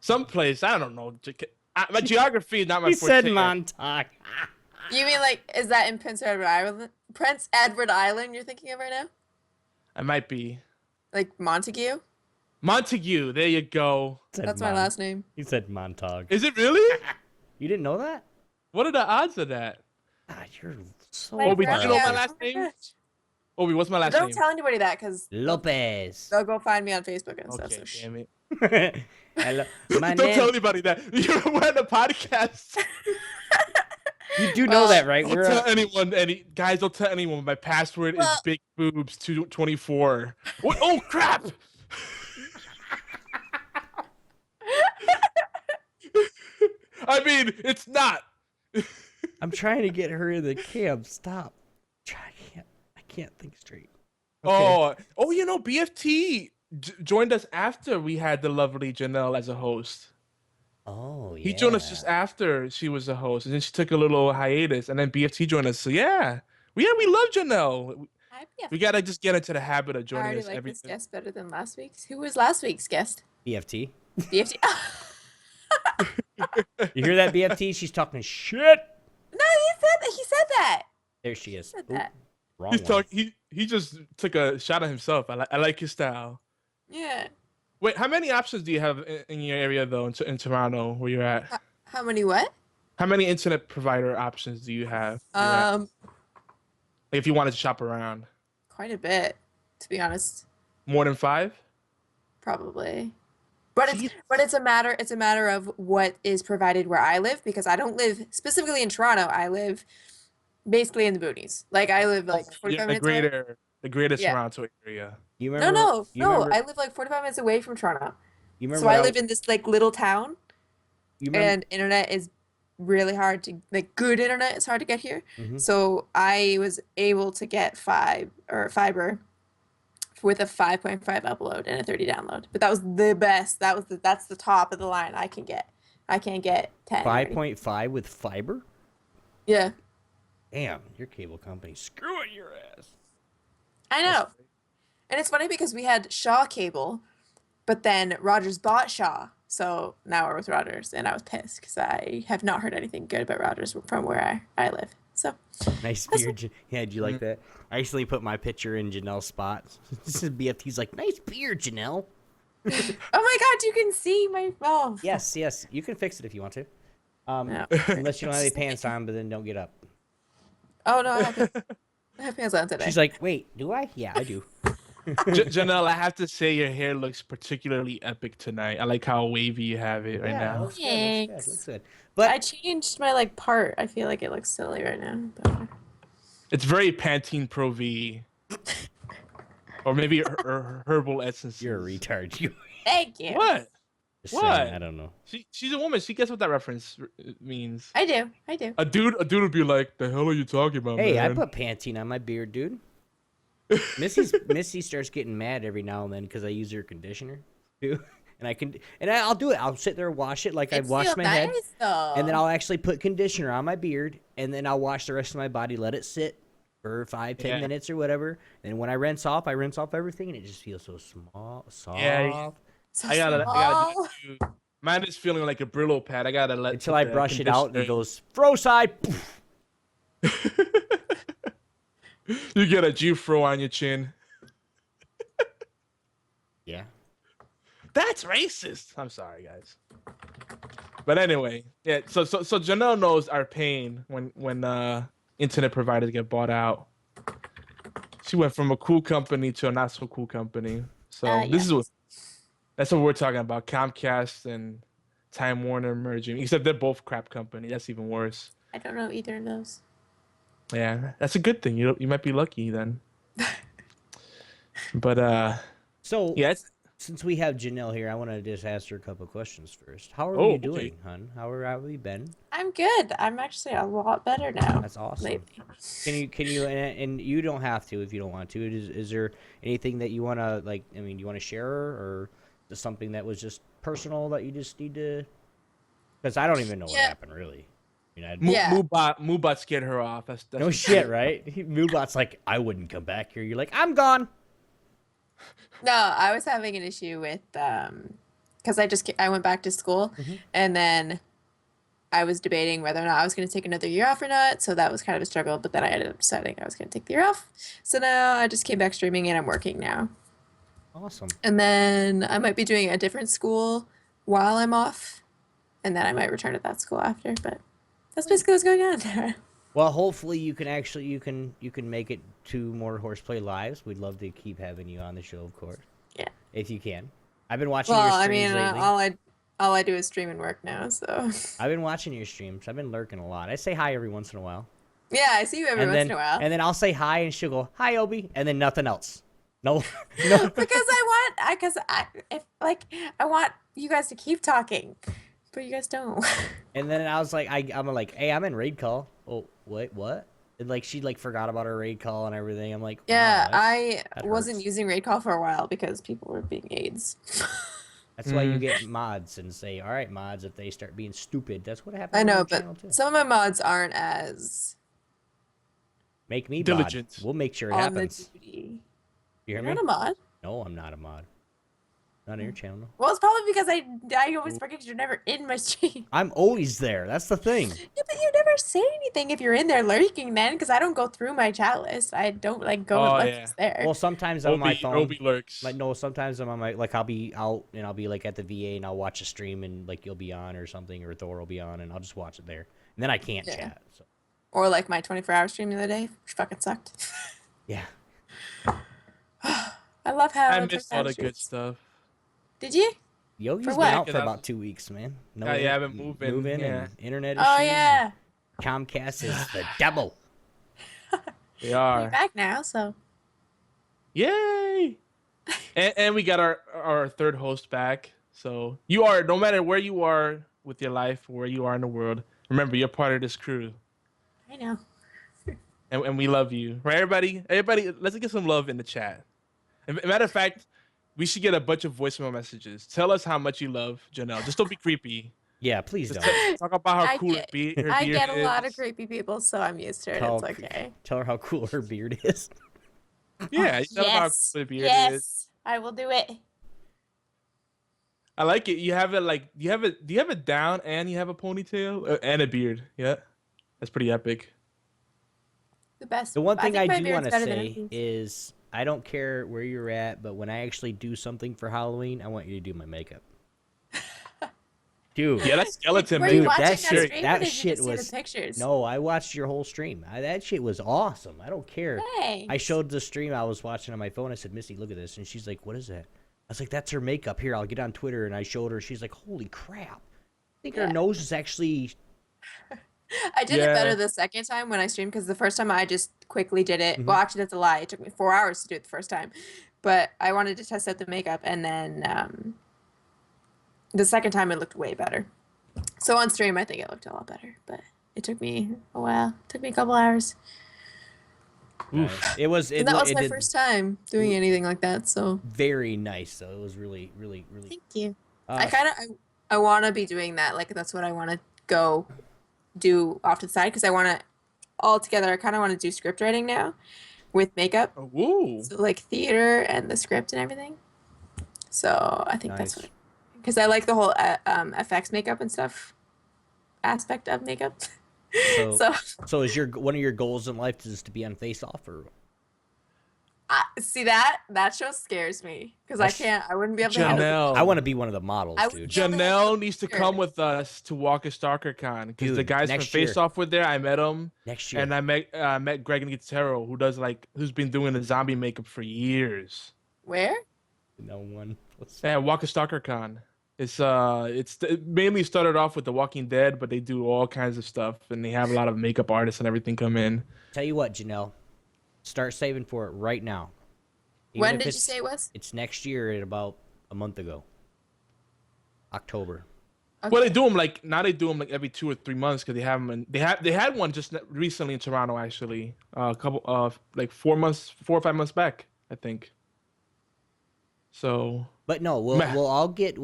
someplace. I don't know. My geography is not my He forte. said Montauk. You mean like is that in Prince Edward Island? Prince Edward Island you're thinking of right now? I might be Like Montague? Montague. There you go. Said That's my last name. He said Montauk. Is it really? You didn't know that? What are the odds of that? God, you're so Like, Obi, do far you know out my there. last name? Obi, what's my last Don't name? tell anybody that because Lopez. they'll go find me on Facebook and stuff. Okay, So damn it. Hello. My Don't tell name. anybody that. You're on the podcast. You do know that, right? Don't We're tell anyone. Guys, don't tell anyone. My password is Well- big boobs 224. What? Oh crap! I mean, it's not. I'm trying to get her in the camp. Stop. I can't think straight. Oh, you know, BFT joined us after we had the lovely Janelle as a host. Oh, yeah. He joined us just after she was a host, and then she took a little hiatus, and then BFT joined us. So yeah, we love Janelle. We gotta just get into the habit of I joining already us like every. this guest better than last week's. Who was last week's guest? BFT. BFT. You hear that, BFT? She's talking shit. No, he said that. There she is. Said Ooh, that. wrong He's one. talking. He just took a shot at himself. I like his style. Yeah. Wait, how many options do you have in your area though, in Toronto, where you're at? How many what? How many internet provider options do you have? where you're at? Like, if you wanted to shop around, Quite a bit, to be honest. more than 5? Probably. But Jeez. it's a matter of what is provided where I live, because I don't live specifically in Toronto. I live basically in the boonies. Like I live like 45 minutes away. The greater Yeah. Toronto area. You No, remember? no, you no. Remember, I live like 45 minutes away from Toronto. you remember So what I live in this like little town, You remember? and internet is really hard to, like, good internet is hard to get here. Mhm. So I was able to get fiber with a 5.5 upload and a 30 download. But that was the best. That's the top of the line I can get. I can't get 10. or anything. 5.5 with fiber? Yeah. Damn, your cable company screwing your ass. I know. And it's funny because we had Shaw cable, but then Rogers bought Shaw. So now we're with Rogers, and I was pissed because I have not heard anything good about Rogers from where I live. So Nice That's beard. Yeah, do you like that? I recently put my picture in Janelle's spot. This is BFT's like, nice beard, Janelle. oh my God, you can see my Yes, yes. You can fix it if you want to. No. Unless you don't have any pants on, but then don't get up. Oh no, I have pants on today. She's like, wait, do I? Yeah, I do. Janelle, I have to say your hair looks particularly epic tonight. I like how wavy you have it right Yeah, now. looks good, looks good, Thanks. looks good. But I changed my like part. I feel like it looks silly right now. But... It's very Pantene Pro V. Or maybe herbal essence. you're a retard. You. Thank you. What? Just What? saying, I don't know. She's a woman. She gets what that reference means. I do. A dude would be like, "The hell are you talking about, Hey, man?" I put Pantene on my beard, dude. Missy starts getting mad every now and then because I use her conditioner, too. And I'll do it. I'll sit there and wash it like I It wash feels my head, nice, though. and then I'll actually put conditioner on my beard, and then I'll wash the rest of my body, let it sit for 5-10 Yeah. minutes or whatever. And when I rinse off everything, and it just feels so small, soft. Yeah, So I gotta do small. it too. Mine is feeling like a Brillo pad. I gotta let Until I the brush it out, and it conditioner- goes fro side. You get a Jufro on your chin. Yeah. That's racist. I'm sorry, guys. But anyway, yeah. So Janelle knows our pain when internet providers get bought out. She went from a cool company to a not so cool company. So that's what we're talking about. Comcast and Time Warner merging. Except they're both crap company. That's even worse. I don't know either of those. Yeah, that's a good thing. You might be lucky then. But So yeah, since we have Janelle here, I want to just ask her a couple questions first. How are Oh, you okay. doing, hun? How have you been? I'm good. I'm actually a lot better now. That's awesome. Lately. Can you and you don't have to if you don't want to. Is there anything that you want to like? I mean, you want to share or just something that was just personal that you just need to? Because I don't even know what Yeah. happened really. I mean, Yeah. Moobot scared her off. That's no shit, right? Moobot's like, I wouldn't come back here. You're like, I'm gone. No, I was having an issue with because I went back to school, Mhm. and then I was debating whether or not I was going to take another year off or not. So that was kind of a struggle. But then I ended up deciding I was going to take the year off. So now I just came back streaming, and I'm working now. Awesome. And then I might be doing a different school while I'm off, and then I might return to that school after. But that's basically what's going on. Well, hopefully you can actually you can make it to more Horseplay lives. We'd love to keep having you on the show, of course. Yeah. If you can. I've been watching Well, your I streams mean, lately. all I do is stream and work now. So I've been watching your streams. I've been lurking a lot. I say hi every once in a while. yeah, I see you every once in a while. And then I'll say hi and she'll go, "Hi, Obi," and then nothing else. No. No. Because I want you guys to keep talking, but you guys don't. And then I was like, I'm like, "Hey, I'm in raid call." Oh, wait, what? And like she like forgot about her raid call and everything. I'm like, wow, Yeah, that wasn't hurts. using raid call for a while because people were being AIDS. That's why you get mods and say, "All right, mods, if they start being stupid, that's what happens." I on know, your but channel, too. some of my mods aren't as Make me Diligent. mod. We'll make sure it on happens. the duty. You hear You're me? not a mod. No, I'm not a mod. Not on your channel. No. Well, it's probably because I always forget because you're never in my stream. I'm always there. That's the thing. Yeah, but you never say anything if you're in there lurking, then, because I don't go through my chat list. I don't like go and look who's there. Well, sometimes I'm on my phone. Obi lurks. Like no, sometimes I'm on my like I'll be out and I'll be like at the VA and I'll watch a stream and like you'll be on or something or Thor will be on and I'll just watch it there. And then I can't chat. So. Or like my 24-hour stream the other day, which fucking sucked. Yeah. I love how I missed all the good stuff. Did you? Yogi's For been what? out for about 2 weeks, man. No, Yeah, I've been moving. and internet Oh issues. yeah. Comcast is the devil. They We're are. back now, so. Yay! and we got our third host back. So you are, no matter where you are with your life, where you are in the world, remember you're part of this crew. I know. And we love you. Right, everybody? Everybody, let's get some love in the chat. Matter of fact, we should get a bunch of voicemail messages. Tell us how much you love Janelle. Just don't be creepy. Yeah, please Just don't. talk about how I cool get- her I beard get a lot of is. creepy people, so I'm used to it. Tell, It's okay. tell her how cool her beard is. Yeah, tell her how Yes. cool her beard is. Yes. I will do it. I like it. You have it like do you have it down and you have a ponytail and a beard. Yeah, that's pretty epic. The best. The one thing think I my do beard's want to better than say everything's. is I don't care where you're at, but when I actually do something for Halloween, I want you to do my makeup. Dude. Yeah, that skeleton Were man. you Dude, watching that that shit- stream, that or did shit you just see was- the pictures? No, I watched your whole stream. That shit was awesome. I don't care. Thanks. I showed the stream I was watching on my phone. I said, Missy, look at this. And she's like, what is that? I was like, that's her makeup. Here, I'll get on Twitter. And I showed her. She's like, holy crap. I think her Yeah. nose is actually... I did it Yeah. better the second time when I streamed because the first time I just quickly did it. Mhm. Well, actually, that's a lie. It took me 4 hours to do it the first time, but I wanted to test out the makeup, and then the second time it looked way better. So on stream, I think it looked a lot better, but it took me a while. It took me a couple hours. It was... And that was it my did first time doing anything like that. So very nice. So it was really, really, really... thank you. Uh, I want to be doing that. Like that's what I want to go do off to the side because I want to all together. I kind of want to do script writing now with makeup. Oh, woo. So like theater and the script and everything. So I think that's Nice. what, because I like the whole effects makeup and stuff aspect of makeup. So- So So is one of your goals in life just to be on Face Off or... see that show scares me because I wouldn't be able to handle. Janelle. I want to be one of the models, I dude. would- Yeah, but Janelle needs to sure. come with us to walk a StalkerCon because the Dude, guys from next Face year. Off were there. I met them, Next year. and I met Greg Guitarro, who's been doing the zombie makeup for years. Where? No one. Yeah, walk a StalkerCon. It mainly started off with The Walking Dead, but they do all kinds of stuff, and they have a lot of makeup artists and everything come in. Tell you what, Janelle. Start saving for it right now. Even When if did you it's- say it was? It's next year at about a month ago. October. Well, they Okay. do them like now. They do them like every 2 or 3 months because they have them. They had one just recently in Toronto, actually. A couple like 4 or 5 months back, I think. So But no, we'll Meh. we'll all get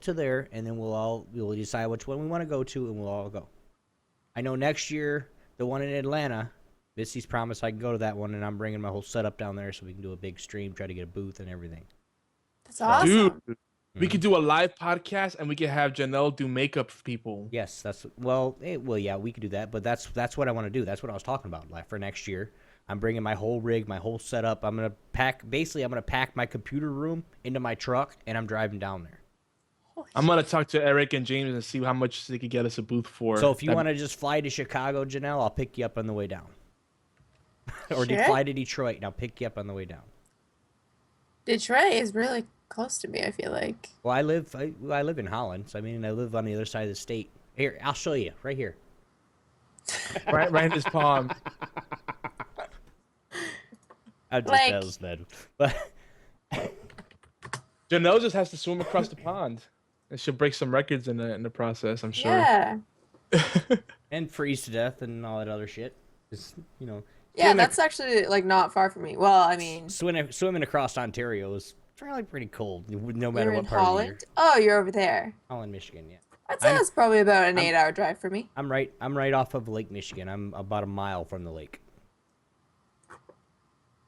to there, and then we'll decide which one we want to go to, and we'll all go. I know next year the one in Atlanta. Missy's promised I can go to that one, and I'm bringing my whole setup down there so we can do a big stream, try to get a booth and everything. That's awesome. dude, we could do a live podcast and we could have Janelle do makeup for people. Yes, yeah, we could do that, but that's what I want to do. That's what I was talking about. Like for next year, I'm bringing my whole rig, my whole setup. I'm gonna pack my computer room into my truck, and I'm driving down there. I'm gonna talk to Eric and James and see how much they could get us a booth for. So if you That- want to just fly to Chicago, Janelle, I'll pick you up on the way down. Or Sure. fly to Detroit, and I'll pick you up on the way down. Detroit is really close to me. I feel like. Well, I live in Holland, so I mean I live on the other side of the state. Here, I'll show you right here. right in his palm. I just Like- that was bad. But Janelle just has to swim across the pond, and she'll break some records in the process. I'm sure. Yeah. and freeze to death and all that other shit. Just, Yeah, Swimming- that's actually like not far from me. Well, I mean, swimming across Ontario is probably pretty cold, no matter you're what in part of the Holland. year. Oh, you're over there. Holland, Michigan, yeah. I'd say I'm- that's probably about an 8-hour drive for me. I'm right off of Lake Michigan. I'm about a mile from the lake.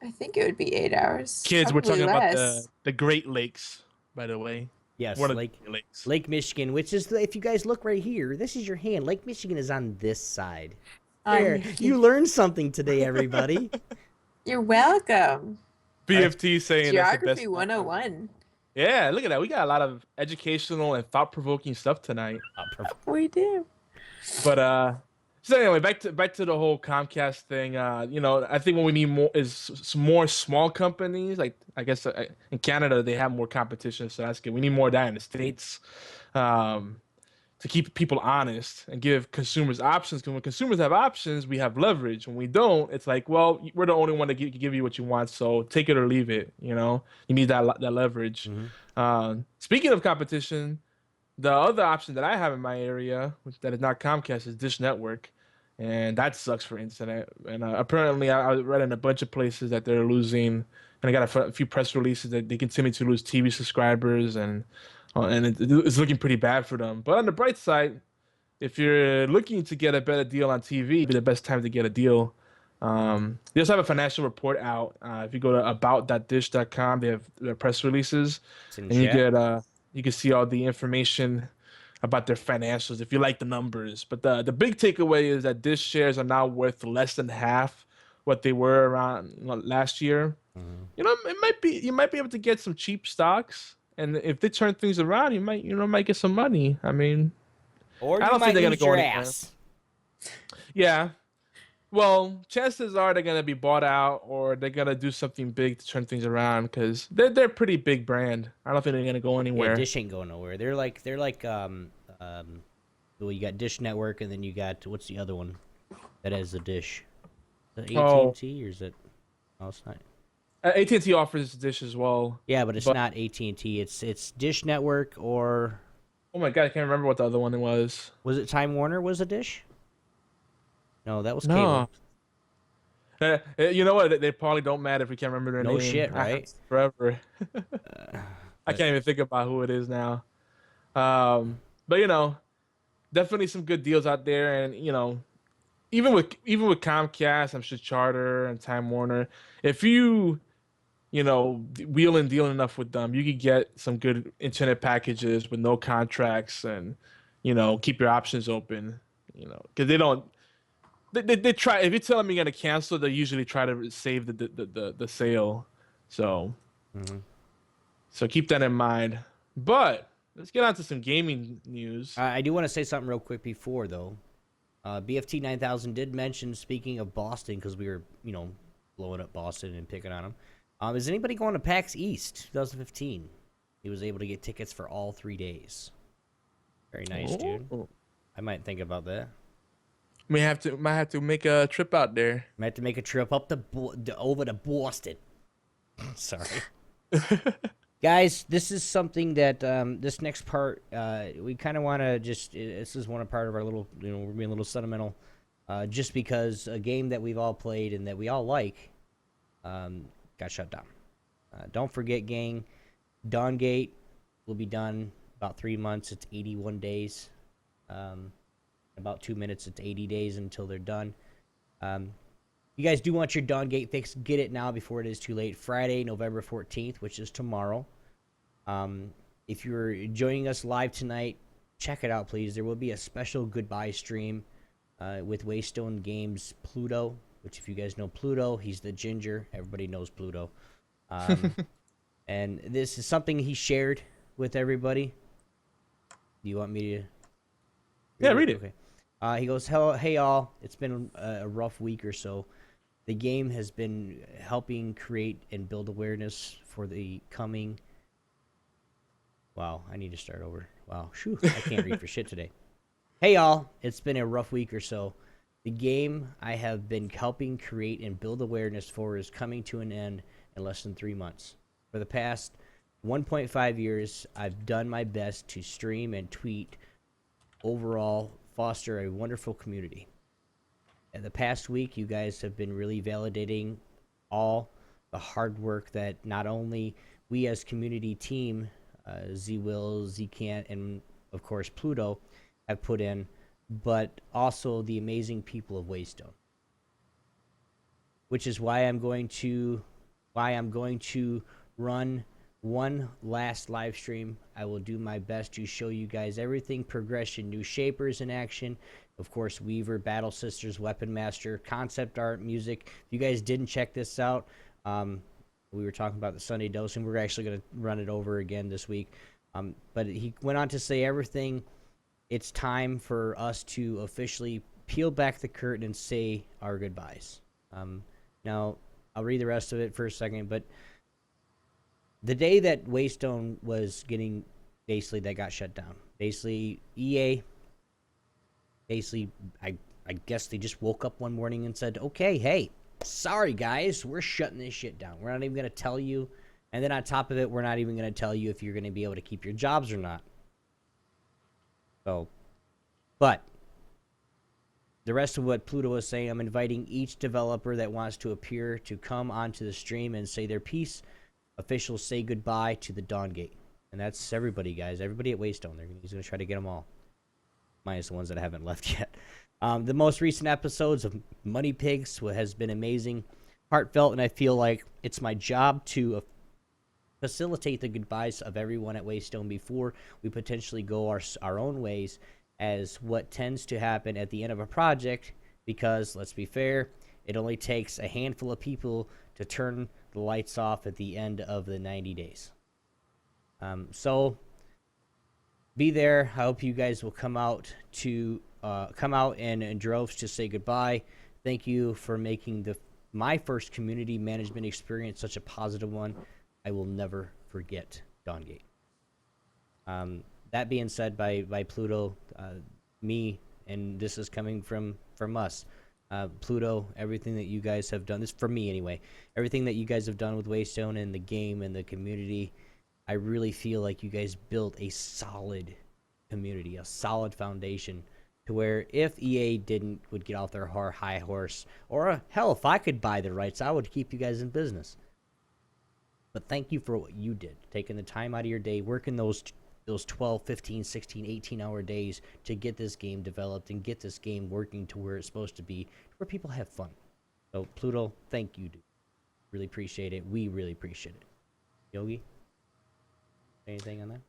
I think it would be 8 hours. Kids, we're Probably talking about less. the Great Lakes. by the way. Yes, One of Lake the lakes. Lake Michigan, which is if you guys look right here, this is your hand. Lake Michigan is on this side. There, you learned something today, everybody. You're welcome. BFT saying that's the best. Geography 101. Yeah, look at that. We got a lot of educational and thought-provoking stuff tonight. We do. But so anyway, back to the whole Comcast thing. I think what we need more is some more small companies. Like I guess in Canada they have more competition, so that's good. We need more of that in the States, to keep people honest and give consumers options. Because when consumers have options, we have leverage. When we don't, it's like, well, we're the only one to give you what you want, so take it or leave it. You need that leverage. Speaking of competition. The other option that I have in my area, that is not Comcast, is Dish Network, and that sucks for internet. And apparently, I read in a bunch of places that they're losing, and I got a few press releases that they continue to lose TV subscribers, and it's looking pretty bad for them. But on the bright side, if you're looking to get a better deal on TV, it'd be the best time to get a deal. They also have a financial report out. If you go to about.dish.com, they have their press releases, and you can see all the information about their financials if you like the numbers. But the big takeaway is that Dish shares are now worth less than half what they were around last year. You might be able to get some cheap stocks, and if they turn things around, you might get some money. I mean, Or I don't think they're gonna go anywhere. ass. Yeah. Well, chances are they're gonna be bought out, or they're gonna do something big to turn things around, because they're a pretty big brand. I don't think they're gonna go anywhere. Yeah, Dish ain't going nowhere. They're like well, you got Dish Network, and then you got, what's the other one that has the Dish? The AT&T, or is it? No, it's not. AT&T offers Dish as well. Yeah, but it's not AT&T. It's Dish Network, or oh my god, I can't remember what the other one was. Was it Time Warner? Was it Dish? No, that was No. cable. You know what? They probably don't matter if we can't remember their name. No shit, right? Forever. I can't even think about who it is now. But definitely some good deals out there, and even with Comcast, I'm sure Charter and Time Warner, if you wheel and deal enough with them, you could get some good internet packages with no contracts, and keep your options open. Because they don't. They try. If you tell them you're gonna cancel, they usually try to save the sale. So, so keep that in mind. But let's get on to some gaming news. I do want to say something real quick before, though. BFT 9000 did mention, speaking of Boston, because we were blowing up Boston and picking on them. Is anybody going to PAX East 2015? He was able to get tickets for all 3 days. Very nice, dude. I might think about that. Might have to make a trip out there. Might have to make a trip up over to Boston. Sorry. Guys, this is something that this next part we kind of want to just. This is one part of our little. We're being a little sentimental, just because a game that we've all played and that we all like got shut down. Don't forget, gang. Dawngate will be done about 3 months. It's 81 days. About 2 minutes. It's 80 days until they're done. You guys do want your Dawngate fix, get it now before it is too late. Friday, November 14th, which is tomorrow. If you're joining us live tonight, check it out, please. There will be a special goodbye stream with Waystone Games Pluto, which if you guys know Pluto, he's the ginger. Everybody knows Pluto. And this is something he shared with everybody. Do you want me to? Yeah, read it. Okay. He goes, hey all, it's been a rough week or so. The game has been helping create and build awareness for the coming. Wow, I need to start over. Wow, shoo, I can't read for shit today. Hey all, it's been a rough week or so. The game I have been helping create and build awareness for is coming to an end in less than 3 months. For the past 1.5 years, I've done my best to stream and tweet, overall foster a wonderful community. In the past week, you guys have been really validating all the hard work that not only we as community team, Z-Will, Z-Can't, and of course Pluto have put in, but also the amazing people of Waystone. Which is why I'm going to run one last live stream. I will do my best to show you guys everything progression, new shapers in action. Of course, Weaver, Battle Sisters, Weapon Master, concept art, music. If you guys didn't check this out, we were talking about the Sunday dose, and we're actually going to run it over again this week. But he went on to say everything. It's time for us to officially peel back the curtain and say our goodbyes. Now, I'll read the rest of it for a second, but the day that Waystone was getting, basically, that got shut down. Basically, EA, I guess they just woke up one morning and said, okay, hey, sorry guys, we're shutting this shit down. We're not even going to tell you. And then on top of it, we're not even going to tell you if you're going to be able to keep your jobs or not. So, but the rest of what Pluto was saying, I'm inviting each developer that wants to appear to come onto the stream and say their piece. Officials say goodbye to the Dawn Gate. And that's everybody, guys. Everybody at Waystone. He's going to try to get them all. Minus the ones that haven't left yet. The most recent episodes of Money Pigs has been amazing, heartfelt, and I feel like it's my job to facilitate the goodbyes of everyone at Waystone before we potentially go our own ways, as what tends to happen at the end of a project, because, let's be fair, it only takes a handful of people to turn the lights off at the end of the 90 days. So be there. I hope you guys will come out in droves to say goodbye. Thank you for making my first community management experience such a positive one. I will never forget Dawngate. That being said, by Pluto, me, and this is coming from us. Pluto, everything that you guys have done, this for me anyway, everything that you guys have done with Waystone and the game and the community, I really feel like you guys built a solid community, a solid foundation, to where if EA would get off their high horse, or hell, if I could buy the rights, I would keep you guys in business. But thank you for what you did, taking the time out of your day, working those 12, 15, 16, 18-hour days to get this game developed and get this game working to where it's supposed to be, where people have fun. So, Pluto, thank you, dude. Really appreciate it. We really appreciate it. Yogi? Anything on that?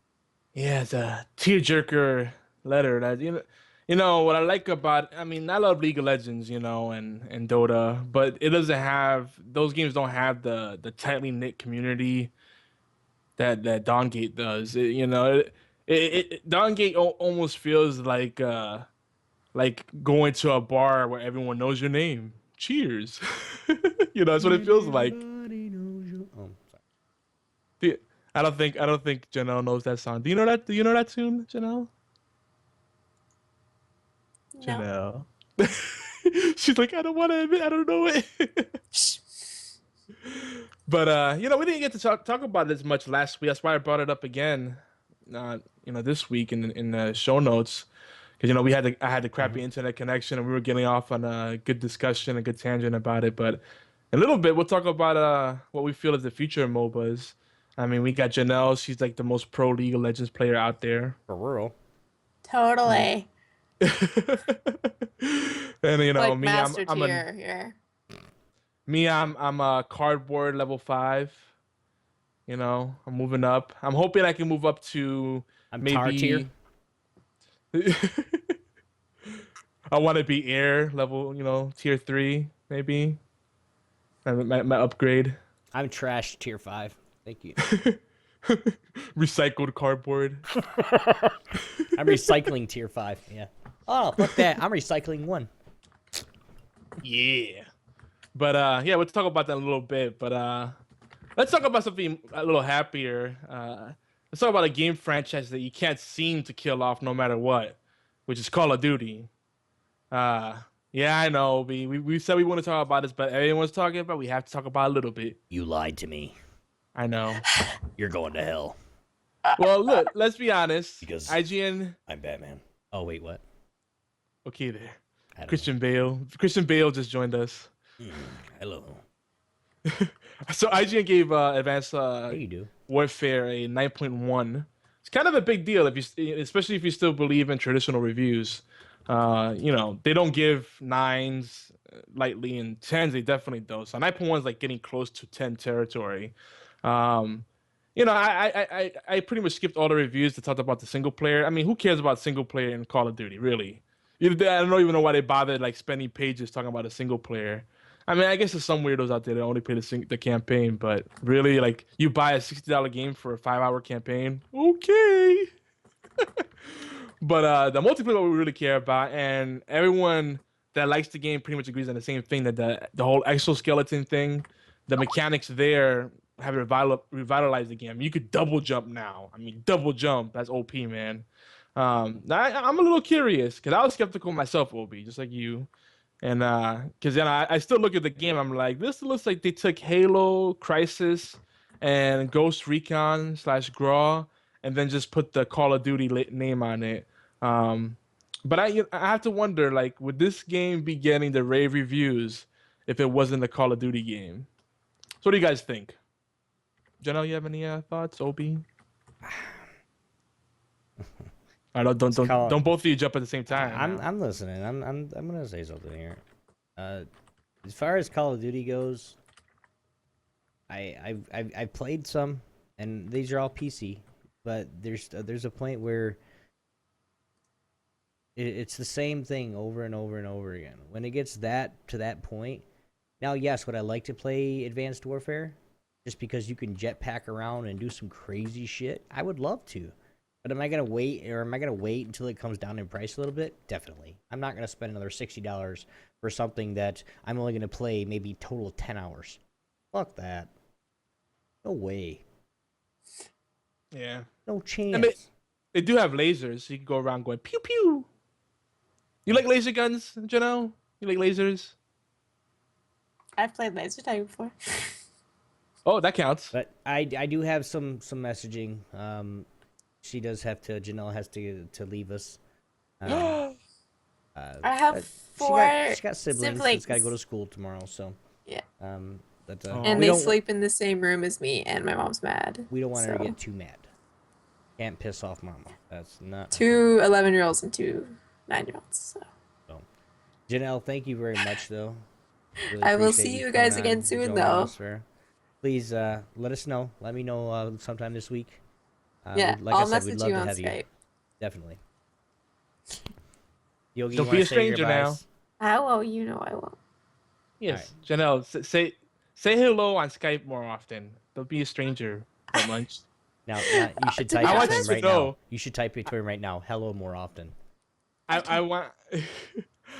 Yeah, the tearjerker letter. That you know what I like about. I mean, I love League of Legends, and Dota, but it doesn't have those games. Don't have the tightly knit community that Dawngate does. Dawngate almost feels like going to a bar where everyone knows your name. Cheers. That's what it feels like. Oh, sorry. I don't think Janelle knows that song. Do you know that tune, Janelle? No. Janelle. She's like, I don't want to admit, I don't know it. But we didn't get to talk about it as much last week. That's why I brought it up again. This week in the show notes, because I had the crappy internet connection, and we were getting off on a good discussion, a good tangent about it. But in a little bit, we'll talk about what we feel is the future of MOBAs. I mean, we got Janelle. She's like the most pro League of Legends player out there. for real. Totally. And Like me, master I'm tier here. I'm a cardboard level 5. I'm moving up. I'm hoping I can move up to I'm maybe tar tier. I want to be air level, tier 3 maybe. My upgrade. I'm trash tier 5. Thank you. Recycled cardboard. I'm recycling tier 5. Yeah. Oh, fuck that. I'm recycling 1. Yeah. But we'll talk about that in a little bit. But let's talk about something a little happier. Let's talk about a game franchise that you can't seem to kill off no matter what, which is Call of Duty. Yeah, I know. We said we want to talk about this, but everyone's talking about. We have to talk about it a little bit. You lied to me. I know. You're going to hell. Well, look, let's be honest. Because IGN. I'm Batman. Oh, wait, what? Okay, there. I don't Christian Bale. Christian Bale just joined us. Hello. So IGN gave Advanced Hey, you do. Warfare a 9.1. It's kind of a big deal, especially if you still believe in traditional reviews. They don't give 9s lightly, and 10s they definitely don't. So 9.1 is like getting close to 10 territory. You know, I pretty much skipped all the reviews that talked about the single player. I mean, who cares about single player in Call of Duty, really? I don't even know why they bothered like spending pages talking about a single player. I mean, I guess there's some weirdos out there that only play the campaign, but really, like, you buy a $60 game for a 5-hour campaign, okay? But the multiplayer we really care about, and everyone that likes the game pretty much agrees on the same thing, that the whole exoskeleton thing, the mechanics there have revitalized the game. I mean, you could double jump now. I mean, double jump, that's OP, man. I'm a little curious because I was skeptical myself, OB, just like you. And because then I still look at the game, I'm like, this looks like they took Halo, Crisis, and Ghost Recon / Graw, and then just put the Call of Duty name on it. But I have to wonder, like, would this game be getting the rave reviews if it wasn't a Call of Duty game? So what do you guys think? Janelle, you have any thoughts? Obi? I don't both of you jump at the same time. I'm listening. I'm gonna say something here. As far as Call of Duty goes, I've played some, and these are all PC. But there's a point where it's the same thing over and over and over again. When it gets to that point, now yes, would I like to play Advanced Warfare, just because you can jetpack around and do some crazy shit? I would love to. But am I gonna wait until it comes down in price a little bit? Definitely. I'm not gonna spend another $60 for something that I'm only gonna play maybe total of 10 hours. Fuck that. No way. Yeah. No chance. I mean, they do have lasers, so you can go around going pew pew. You like laser guns, Janelle? You like lasers? I've played laser tag before. Oh, that counts. But I do have some messaging. Janelle has to leave us. I have four She's got siblings. She's got to go to school tomorrow, so. Yeah. And they sleep in the same room as me, and my mom's mad. We don't want her to get too mad. Can't piss off mama. That's not. 2 11-year-olds and 2 9-year-olds. So. Janelle, thank you very much, though. Really I will appreciate see you guys again soon, though. Please let us know. Let me know sometime this week. Yeah, like I'll I said, we'd message love you to on have Skype. you. Definitely. Yogi, Don't be a stranger now. I will. You know I will. Yes, right. Janelle, say hello on Skype more often. Don't be a stranger at lunch. Now you should type it to him right now. You should type it to him right now. Hello more often. I want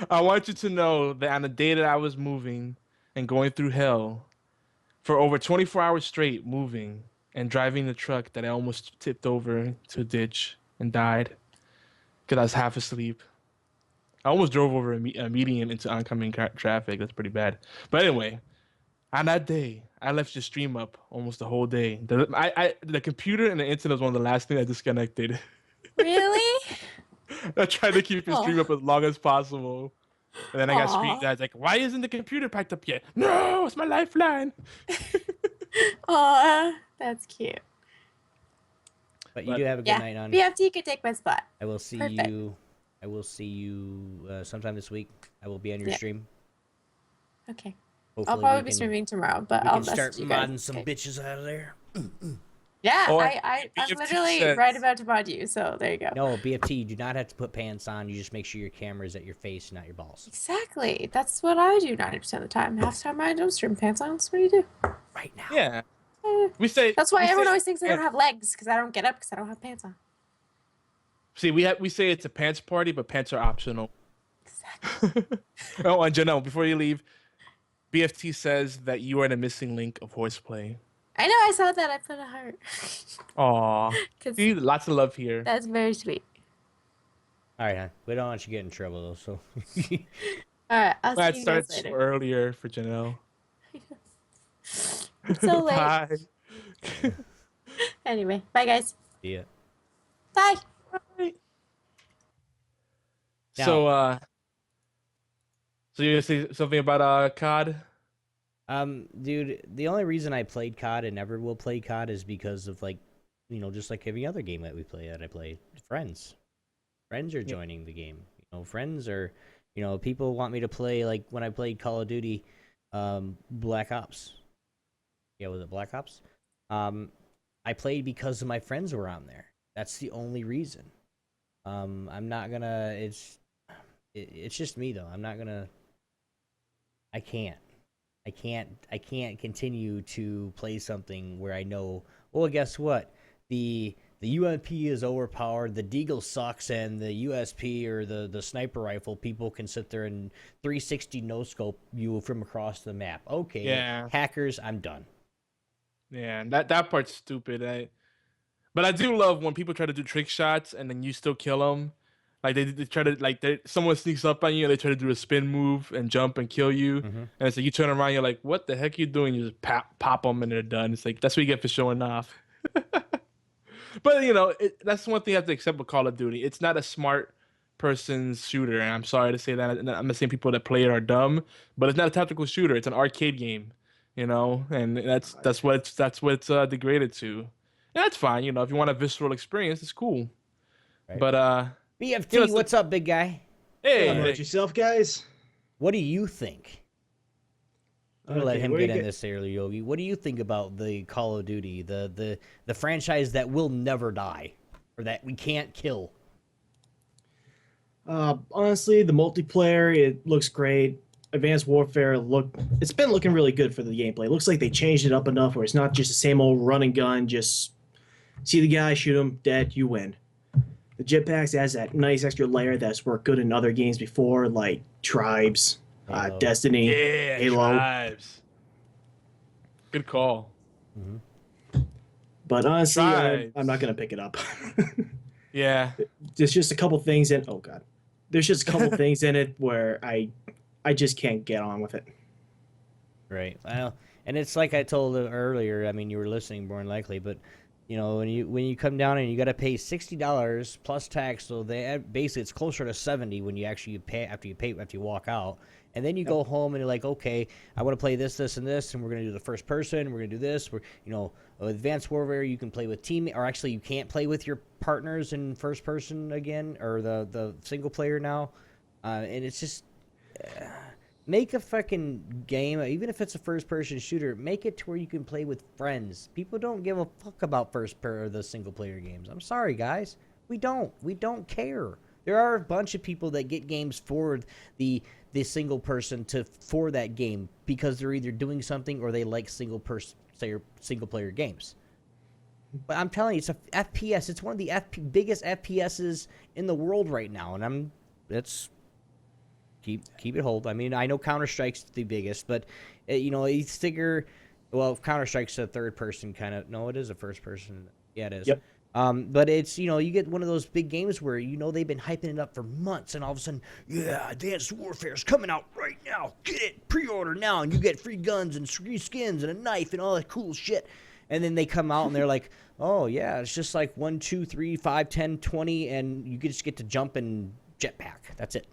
I want you to know that on the day that I was moving and going through hell for over 24 hours straight, moving and driving the truck, that I almost tipped over to a ditch and died because I was half asleep. I almost drove over a median into oncoming traffic. That's pretty bad. But anyway, on that day, I left your stream up almost the whole day. The computer and the internet was one of the last things I disconnected. Really? I tried to keep your stream up as long as possible. And then I got screamed at. I was like, why isn't the computer packed up yet? No, it's my lifeline. Aw, that's cute. But you do have a good night on. BFT could take my spot. I will see you. I will see you sometime this week. I will be on your stream. Okay. Hopefully I'll probably be streaming tomorrow, but I'll start modding some bitches out of there. Yeah, I'm literally right about to mod you, so there you go. No, BFT, you do not have to put pants on. You just make sure your camera is at your face, not your balls. Exactly. That's what I do 90% of the time. Half the time I don't stream pants on. So what do you do? Right now. Yeah. That's why everyone always thinks I don't have legs, because I don't get up because I don't have pants on. See, we say it's a pants party, but pants are optional. Exactly. Oh, and Janelle, before you leave, BFT says that you are the missing link of HorsePLAY. I know, I saw that. I put a heart. Aw. See, lots of love here. That's very sweet. All right, huh? We don't want you to get in trouble, though, so. All right, I'll see you guys later. Earlier for Janelle. It's so late. Bye. Anyway, bye, guys. See ya. Bye. Bye. So you're gonna say something about COD? Dude, the only reason I played COD and never will play COD is because of, like, you know, just like every other game that I play, friends. Friends are joining the game. You know, friends are, you know, people want me to play, like, when I played Call of Duty, Black Ops. Yeah, was it Black Ops? I played because of my friends were on there. That's the only reason. I'm not gonna. It's just me though. I'm not gonna. I can't. I can't continue to play something where I know. Well, guess what? The UMP is overpowered. The Deagle sucks, and the USP or the sniper rifle, people can sit there and 360 no scope you from across the map. Okay, Yeah. hackers, I'm done. Yeah, that part's stupid. But I do love when people try to do trick shots and then you still kill them. Like they try to someone sneaks up on you and they try to do a spin move and jump and kill you. Mhm. And it's like you turn around, you're like, "What the heck are you doing?" You just pop them and they're done. It's like that's what you get for showing off. But that's one thing you have to accept with Call of Duty. It's not a smart person's shooter, and I'm sorry to say that. I'm not saying people that play it are dumb, but it's not a tactical shooter. It's an arcade game, and that's what it's degraded to. And that's fine, if you want a visceral experience, it's cool. Right. But BFT, what's up, big guy? hey, How about yourself, guys? What do you think? I'm gonna let Okay, him where get you in get- this early, Yogi. What do you think about the Call of Duty, the franchise that will never die, or that we can't kill? Honestly, the multiplayer, it looks great. Advanced Warfare, it's been looking really good for the gameplay. It looks like they changed it up enough where it's not just the same old run and gun, just see the guy, shoot him, dead, you win. The jetpacks adds that nice extra layer that's worked good in other games before, like Tribes, Halo. Destiny, yeah, Halo. Tribes. Good call. But honestly, Tribes. I'm not going to pick it up. Yeah. There's just a couple things in. Oh God, there's just a couple things in it where I just can't get on with it. Right. Well, and it's like I told earlier. I mean, you were listening more than likely, but when you come down and you got to pay $60 plus tax, so basically it's closer to 70 when you actually pay after you walk out, and then you go home and you're like, okay, I want to play this, this, and this, and we're gonna do the first person. We're gonna do this. Advanced Warfare, you can play with or actually you can't play with your partners in first person again, or the single player now, and it's just. Make a fucking game, even if it's a first-person shooter. Make it to where you can play with friends. People don't give a fuck about the single-player games. I'm sorry, guys. We don't care. There are a bunch of people that get games for the single person for that game because they're either doing something or they like single-player games. But I'm telling you, it's a FPS. It's one of the biggest FPSs in the world right now, and Keep it hold. I mean, I know Counter-Strike's the biggest, but you figure, well, Counter-Strike's a third person kind of. No, it is a first person. Yeah, it is. Yep. But it's you get one of those big games where they've been hyping it up for months, and all of a sudden, yeah, Advanced Warfare's coming out right now. Get it, pre-order now, and you get free guns and free skins and a knife and all that cool shit. And then they come out and they're like, oh yeah, it's just like 1, 2, 3, 5, 10, 20, and you just get to jump and jetpack. That's it.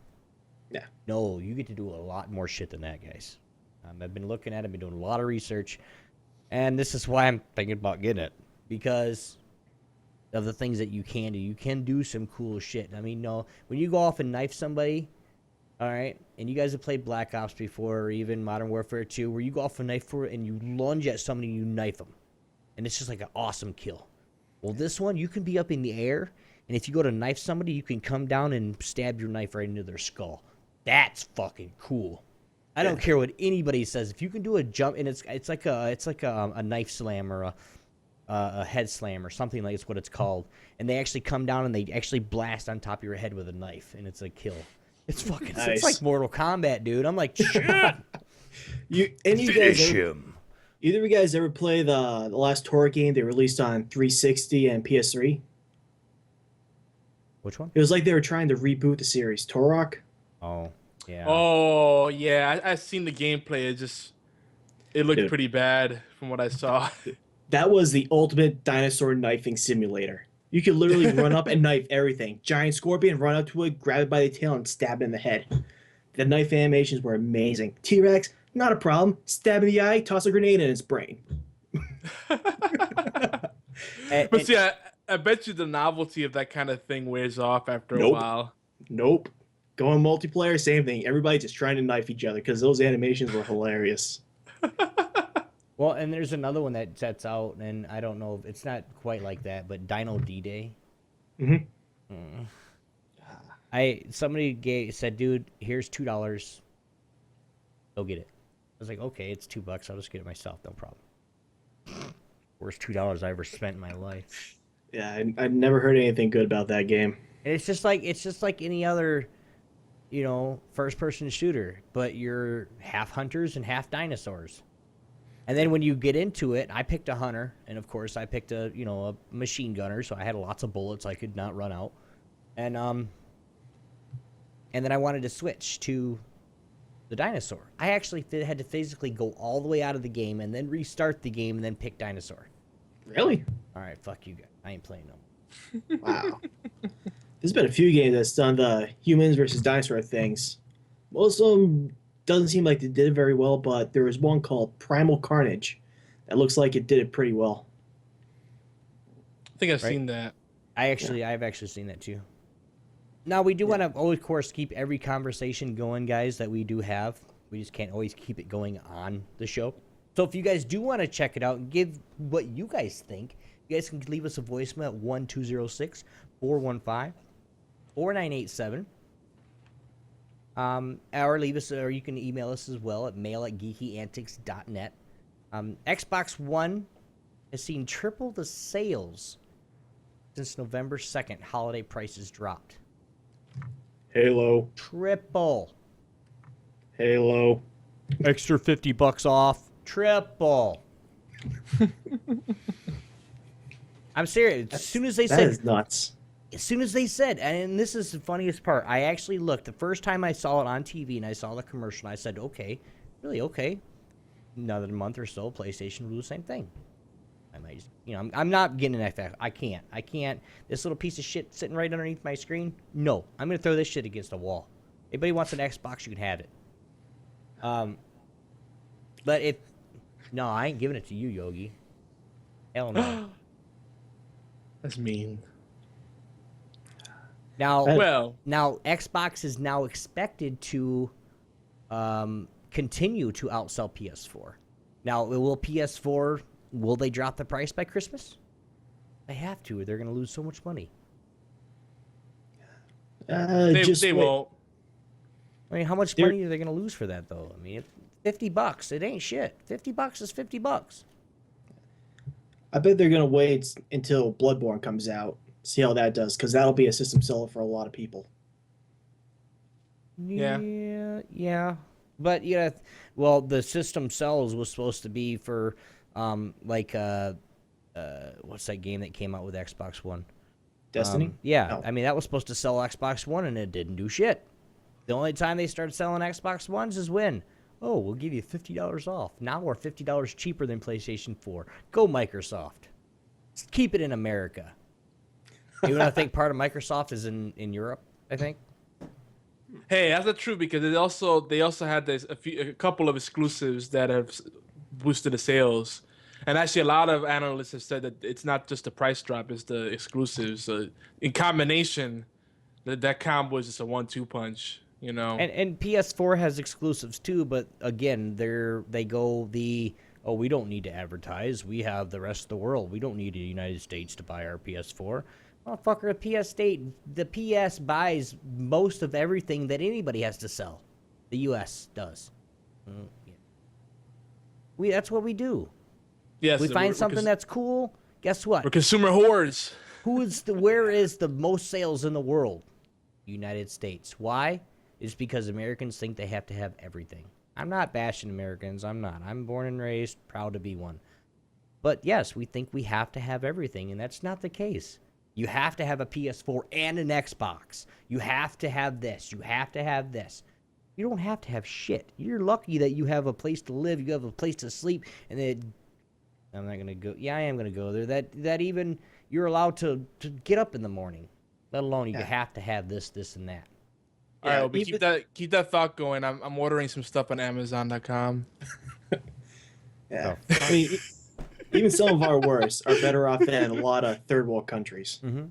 Yeah. No, you get to do a lot more shit than that, guys. I've been looking at it, been doing a lot of research, and this is why I'm thinking about getting it, because of the things that you can do. You can do some cool shit. I mean, when you go off and knife somebody, all right, and you guys have played Black Ops before, or even Modern Warfare 2, where you go off and knife for it, and you lunge at somebody and you knife them, and it's just like an awesome kill. Well, this one, you can be up in the air, and if you go to knife somebody, you can come down and stab your knife right into their skull. That's fucking cool. I don't care what anybody says. If you can do a jump, and it's like a knife slam or a head slam or something like it's what it's called, and they actually come down and they actually blast on top of your head with a knife, and it's a kill. It's fucking. Nice. It's like Mortal Kombat, dude. I'm like, shit. Finish him. Either of you guys ever play the last horror game they released on 360 and PS3? Which one? It was like they were trying to reboot the series. Turok. Oh, yeah. Oh yeah, I seen the gameplay. It looked Dude. pretty bad from what I saw. That was the ultimate dinosaur knifing simulator. You could literally run up and knife everything. Giant scorpion, run up to it, grab it by the tail, and stab it in the head. The knife animations were amazing. T-Rex, not a problem. Stab in the eye, toss a grenade in its brain. But see, I bet you the novelty of that kind of thing wears off after a Nope. while. Nope. Going multiplayer, same thing. Everybody just trying to knife each other because those animations were hilarious. Well, and there's another one that's out, and I don't know if it's not quite like that, but Dino D-Day. Mm-hmm. Somebody said, dude, here's $2. Go get it. I was like, okay, it's $2. I'll just get it myself, no problem. Worst $2 I ever spent in my life. Yeah, I've never heard anything good about that game. And it's just like any other, first-person shooter, but you're half hunters and half dinosaurs. And then when you get into it, I picked a hunter, and of course I picked a machine gunner, so I had lots of bullets I could not run out. And then I wanted to switch to the dinosaur. I actually had to physically go all the way out of the game and then restart the game and then pick dinosaur. Really? All right, fuck you guys. I ain't playing no more. Wow. There's been a few games that's done the humans versus dinosaur things. Most of them doesn't seem like they did it very well, but there was one called Primal Carnage that looks like it did it pretty well. I think I've Right. seen that. I've actually seen that too. Now we do want to, of course, keep every conversation going, guys, that we do have. We just can't always keep it going on the show. So if you guys do want to check it out and give what you guys think, you guys can leave us a voicemail at 1-206-415-4987. Or you can email us as well at mail@geekyantics.net. Xbox One has seen triple the sales since November 2nd. Holiday prices dropped. Halo. Triple. Halo. Extra $50 off. Triple. I'm serious. As soon as they That said, is nuts. and this is the funniest part, I actually looked. The first time I saw it on TV and I saw the commercial, I said, okay, really okay. Another month or so, PlayStation will do the same thing. I might just, I'm not getting that fast. I can't. This little piece of shit sitting right underneath my screen, no. I'm going to throw this shit against the wall. Anybody wants an Xbox, you can have it. But no, I ain't giving it to you, Yogi. Hell no. That's mean. Now, Well, Xbox is now expected to continue to outsell PS4. Now, will they drop the price by Christmas? They have to, or they're going to lose so much money. they won't. I mean, how much money are they going to lose for that, though? I mean, $50. It ain't shit. $50 is $50. I bet they're going to wait until Bloodborne comes out, see how that does, because that'll be a system seller for a lot of people. Yeah. But, well, the system sells was supposed to be for, what's that game that came out with Xbox One? Destiny? Yeah, No. I mean, that was supposed to sell Xbox One, and it didn't do shit. The only time they started selling Xbox Ones is when, we'll give you $50 off. Now we're $50 cheaper than PlayStation 4. Go Microsoft. Just keep it in America. Even though I think part of Microsoft is in Europe, I think. Hey, that's not true because they also had a couple of exclusives that have boosted the sales, and actually a lot of analysts have said that it's not just the price drop; it's the exclusives. In combination, that combo is just a 1-2 punch. And PS4 has exclusives too, but again, we don't need to advertise. We have the rest of the world. We don't need the United States to buy our PS4. Motherfucker, the PS buys most of everything that anybody has to sell. The US does. Yeah. That's what we do. Yes, We find something that's cool. Guess what? we're consumer whores. Where is the most sales in the world? United States. Why? It's because Americans think they have to have everything. I'm not bashing Americans. I'm not. I'm born and raised, proud to be one. But yes, we think we have to have everything, and that's not the case. You have to have a PS4 and an Xbox. You have to have this. You have to have this. You don't have to have shit. You're lucky that you have a place to live, you have a place to sleep, and then I'm not going to go. Yeah, I am going to go there. That even you're allowed to get up in the morning, let alone you have to have this, and that. All right, well, keep that thought going. I'm ordering some stuff on Amazon.com. Yeah. I mean, even some of our worst are better off than a lot of third world countries. Mm-hmm.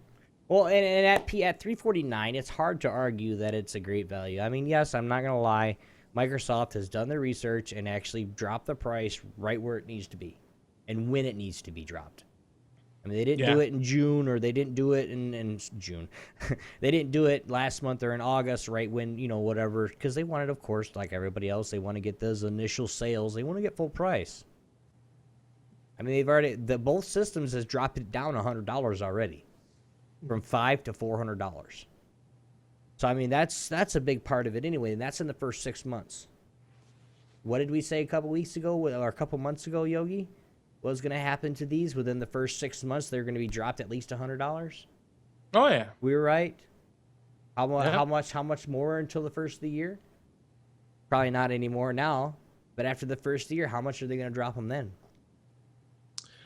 Well, and at $349, it's hard to argue that it's a great value. I mean, yes, I'm not gonna lie. Microsoft has done their research and actually dropped the price right where it needs to be and when it needs to be dropped. I mean, they didn't do it in June, or they didn't do it in June. They didn't do it last month or in August, right when, whatever, because they wanted, of course, like everybody else, they want to get those initial sales. They want to get full price. I mean, both systems has dropped it down $100 already, from $500 to $400. So, I mean, that's a big part of it anyway, and that's in the first 6 months. What did we say a couple weeks ago, or a couple months ago, Yogi? What was going to happen to these within the first 6 months? They're going to be dropped at least $100. Oh yeah, we were right. How much more until the first of the year? Probably not anymore now. But after the first year, how much are they going to drop them then?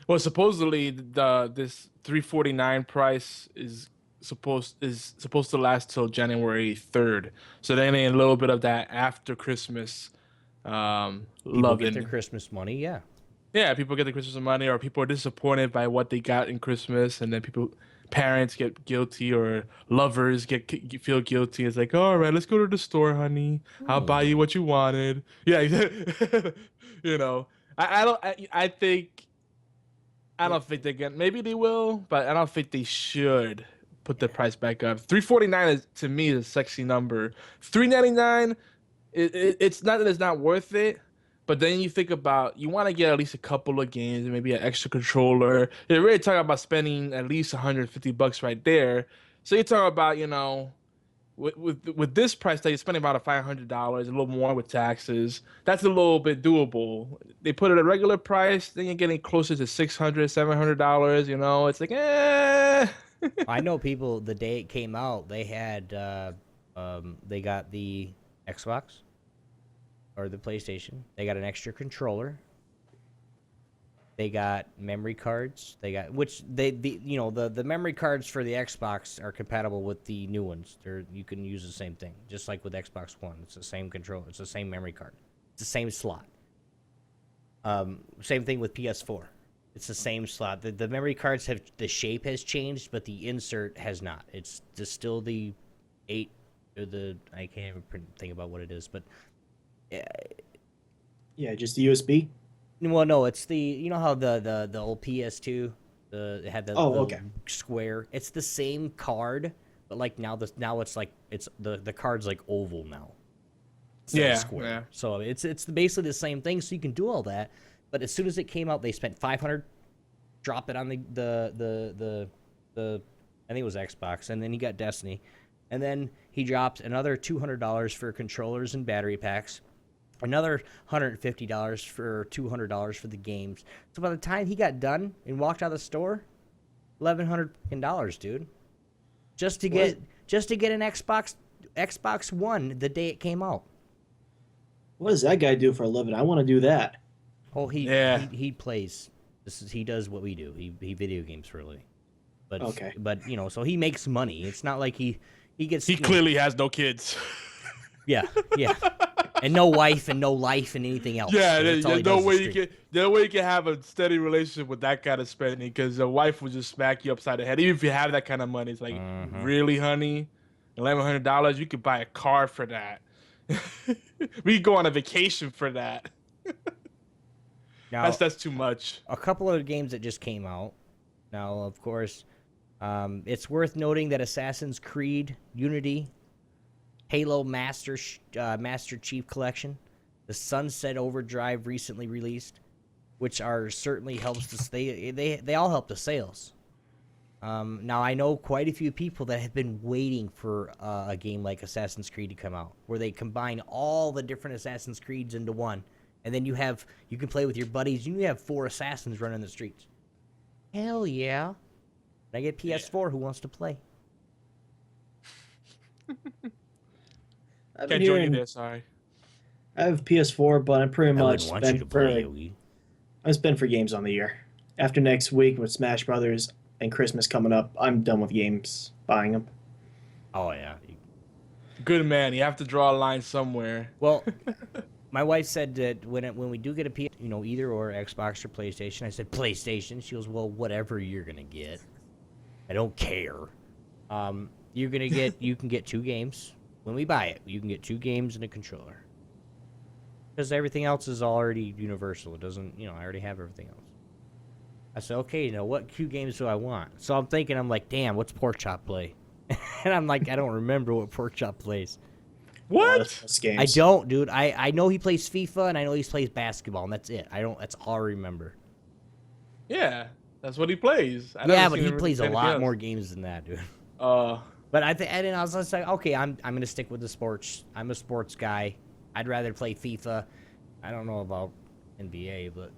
Well, supposedly this 349 price is supposed to last till January 3rd. So then a little bit of that after Christmas People get their Christmas money, yeah. Yeah, people get the Christmas money, or people are disappointed by what they got in Christmas, and then parents get guilty, or lovers feel guilty. It's like, all right, let's go to the store, honey. I'll buy you what you wanted. Yeah, I don't think they can. Maybe they will, but I don't think they should put the price back up. 349 is, to me, is a sexy number. 399, it's not that it's not worth it. But then you think about, you want to get at least a couple of games, maybe an extra controller. You're really talking about spending at least $150 right there. So you're talking about, with this price tag, you're spending about $500, a little more with taxes. That's a little bit doable. They put it at a regular price, then you're getting closer to $600, $700. It's like, eh. I know people, the day it came out, they had, they got the Xbox. Or the PlayStation. They got an extra controller. They got memory cards. They got the memory cards for the Xbox are compatible with the new ones. You can use the same thing, just like with Xbox One. It's the same controller. It's the same memory card. It's the same slot. Same thing with PS4. It's the same slot. The memory cards the shape has changed, but the insert has not. It's just still the 8 or I can't even think about what it is, but. Yeah, just the USB. Well, no, it's how the old PS2 it had the square. It's the same card, but like now it's like the card's like oval now. Yeah, square. Yeah. So it's basically the same thing. So you can do all that, but as soon as it came out, they spent $500, drop it on the I think it was Xbox, and then he got Destiny, and then he dropped another $200 for controllers and battery packs. Another $150 for $200 for the games. So by the time he got done and walked out of the store, $1,100, dude, just to get an Xbox One the day it came out. What does that guy do for a living? I want to do that. Oh, he plays. He does what we do. He video games for a living. But okay. But so he makes money. It's not like he gets. He clearly has no kids. Yeah. And no wife and no life and anything else. Yeah, there's no way you can have a steady relationship with that kind of spending, because a wife will just smack you upside the head. Even if you have that kind of money, it's like, really, honey, $1,100, you could buy a car for that. We could go on a vacation for that. Now, that's too much. A couple of games that just came out. Now, of course, it's worth noting that Assassin's Creed Unity, Halo Master Chief Collection, the Sunset Overdrive recently released, which are certainly helps to they all help the sales. Now I know quite a few people that have been waiting for a game like Assassin's Creed to come out, where they combine all the different Assassin's Creeds into one, and then you can play with your buddies. You have 4 assassins running the streets. Hell yeah! And I get PS4. Who wants to play? Can't join you there, sorry. I have PS4, but I'm pretty much want you to play, Yogi. I'm spent for games on the year. After next week with Smash Brothers and Christmas coming up, I'm done with games, buying them. Oh yeah. Good man. You have to draw a line somewhere. Well, my wife said that when we do get a PS, either or Xbox or PlayStation, I said PlayStation. She goes, well, whatever you're gonna get, I don't care. You can get 2 games. When we buy it, you can get 2 games and a controller. Because everything else is already universal. It doesn't, I already have everything else. I said, okay, what Q games do I want? So I'm thinking, I'm like, damn, what's Pork Chop play? And I'm like, I don't remember what Pork Chop plays. What? Games. I don't, dude. I know he plays FIFA and I know he plays basketball, and that's it. That's all I remember. Yeah, that's what he plays. Yeah, but he plays a lot more games than that, dude. But I was just like, okay, I'm gonna stick with the sports. I'm a sports guy. I'd rather play FIFA. I don't know about NBA, but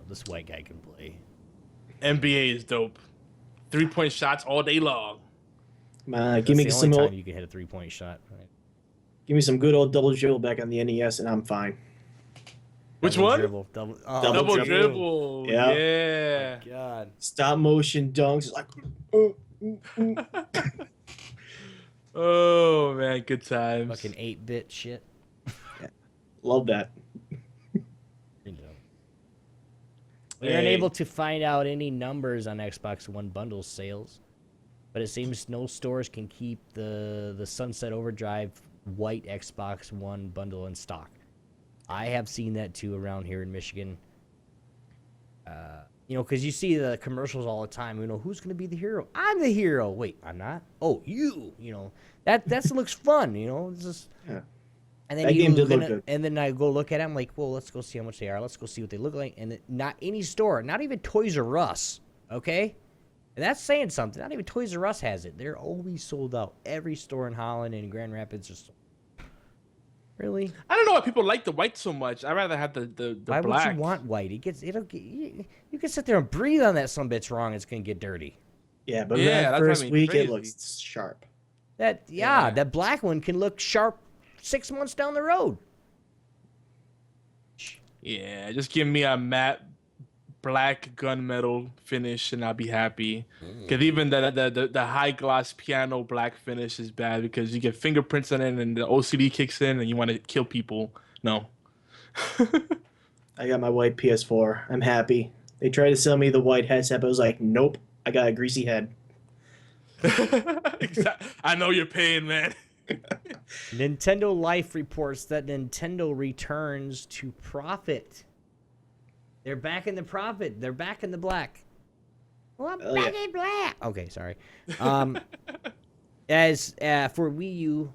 this white guy can play. NBA is dope. 3-point shots all day long. Give me the some only old, time you can hit a 3-point shot. Right? give me some good old double dribble back on the NES, and I'm fine. Which Double one? Dribble, double Double dribble. dribble. Yeah. Yeah. God. Stop motion dunks. It's like, Oh man, good times. Fucking 8-bit shit. love that. We aren't able to find out any numbers on Xbox One bundle sales, but it seems no stores can keep the Sunset Overdrive white Xbox One bundle in stock. I have seen that too around here in Michigan. Because you see the commercials all the time. Who's going to be the hero? I'm the hero. Wait, I'm not. Oh, you. That looks fun. It's just. Yeah. And then That game did look good. And then I go look at it. I'm like, well, let's go see how much they are. Let's go see what they look like. And not any store, not even Toys R Us. Okay, and that's saying something. Not even Toys R Us has it. They're always sold out. Every store in Holland and Grand Rapids is. Really? I don't know why people like the white so much. I'd rather have the Why black. would you want white? You can sit there and breathe on that sumbitch wrong. It's gonna get dirty. Yeah, but Yeah, that that's first what I mean, week crazy. it looks sharp. Yeah. That black one can look sharp 6 months down the road. Yeah, just give me a matte black gunmetal finish and I'll be happy. Because even the high gloss piano black finish is bad because you get fingerprints on it and the OCD kicks in and you want to kill people. No. I got my white PS4. I'm happy. They tried to sell me the white headset, but I was like, nope. I got a greasy head. I know your pain, man. Nintendo Life reports that Nintendo returns to profit. They're back in the profit. They're back in the black. Well, I'm back in black. Okay, sorry. As for Wii U,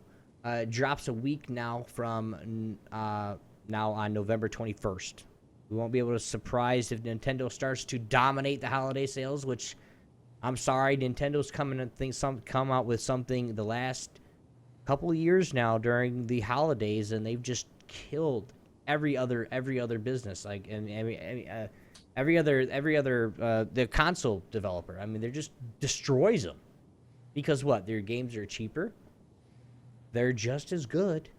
drops a week now from now on November 21st. We won't be able to surprise if Nintendo starts to dominate the holiday sales, which I'm sorry, Nintendo's come out with something the last couple of years now during the holidays, and they've just killed every other business, like every other the console developer. I mean, they're just destroys them because what? Their games are cheaper. They're just as good.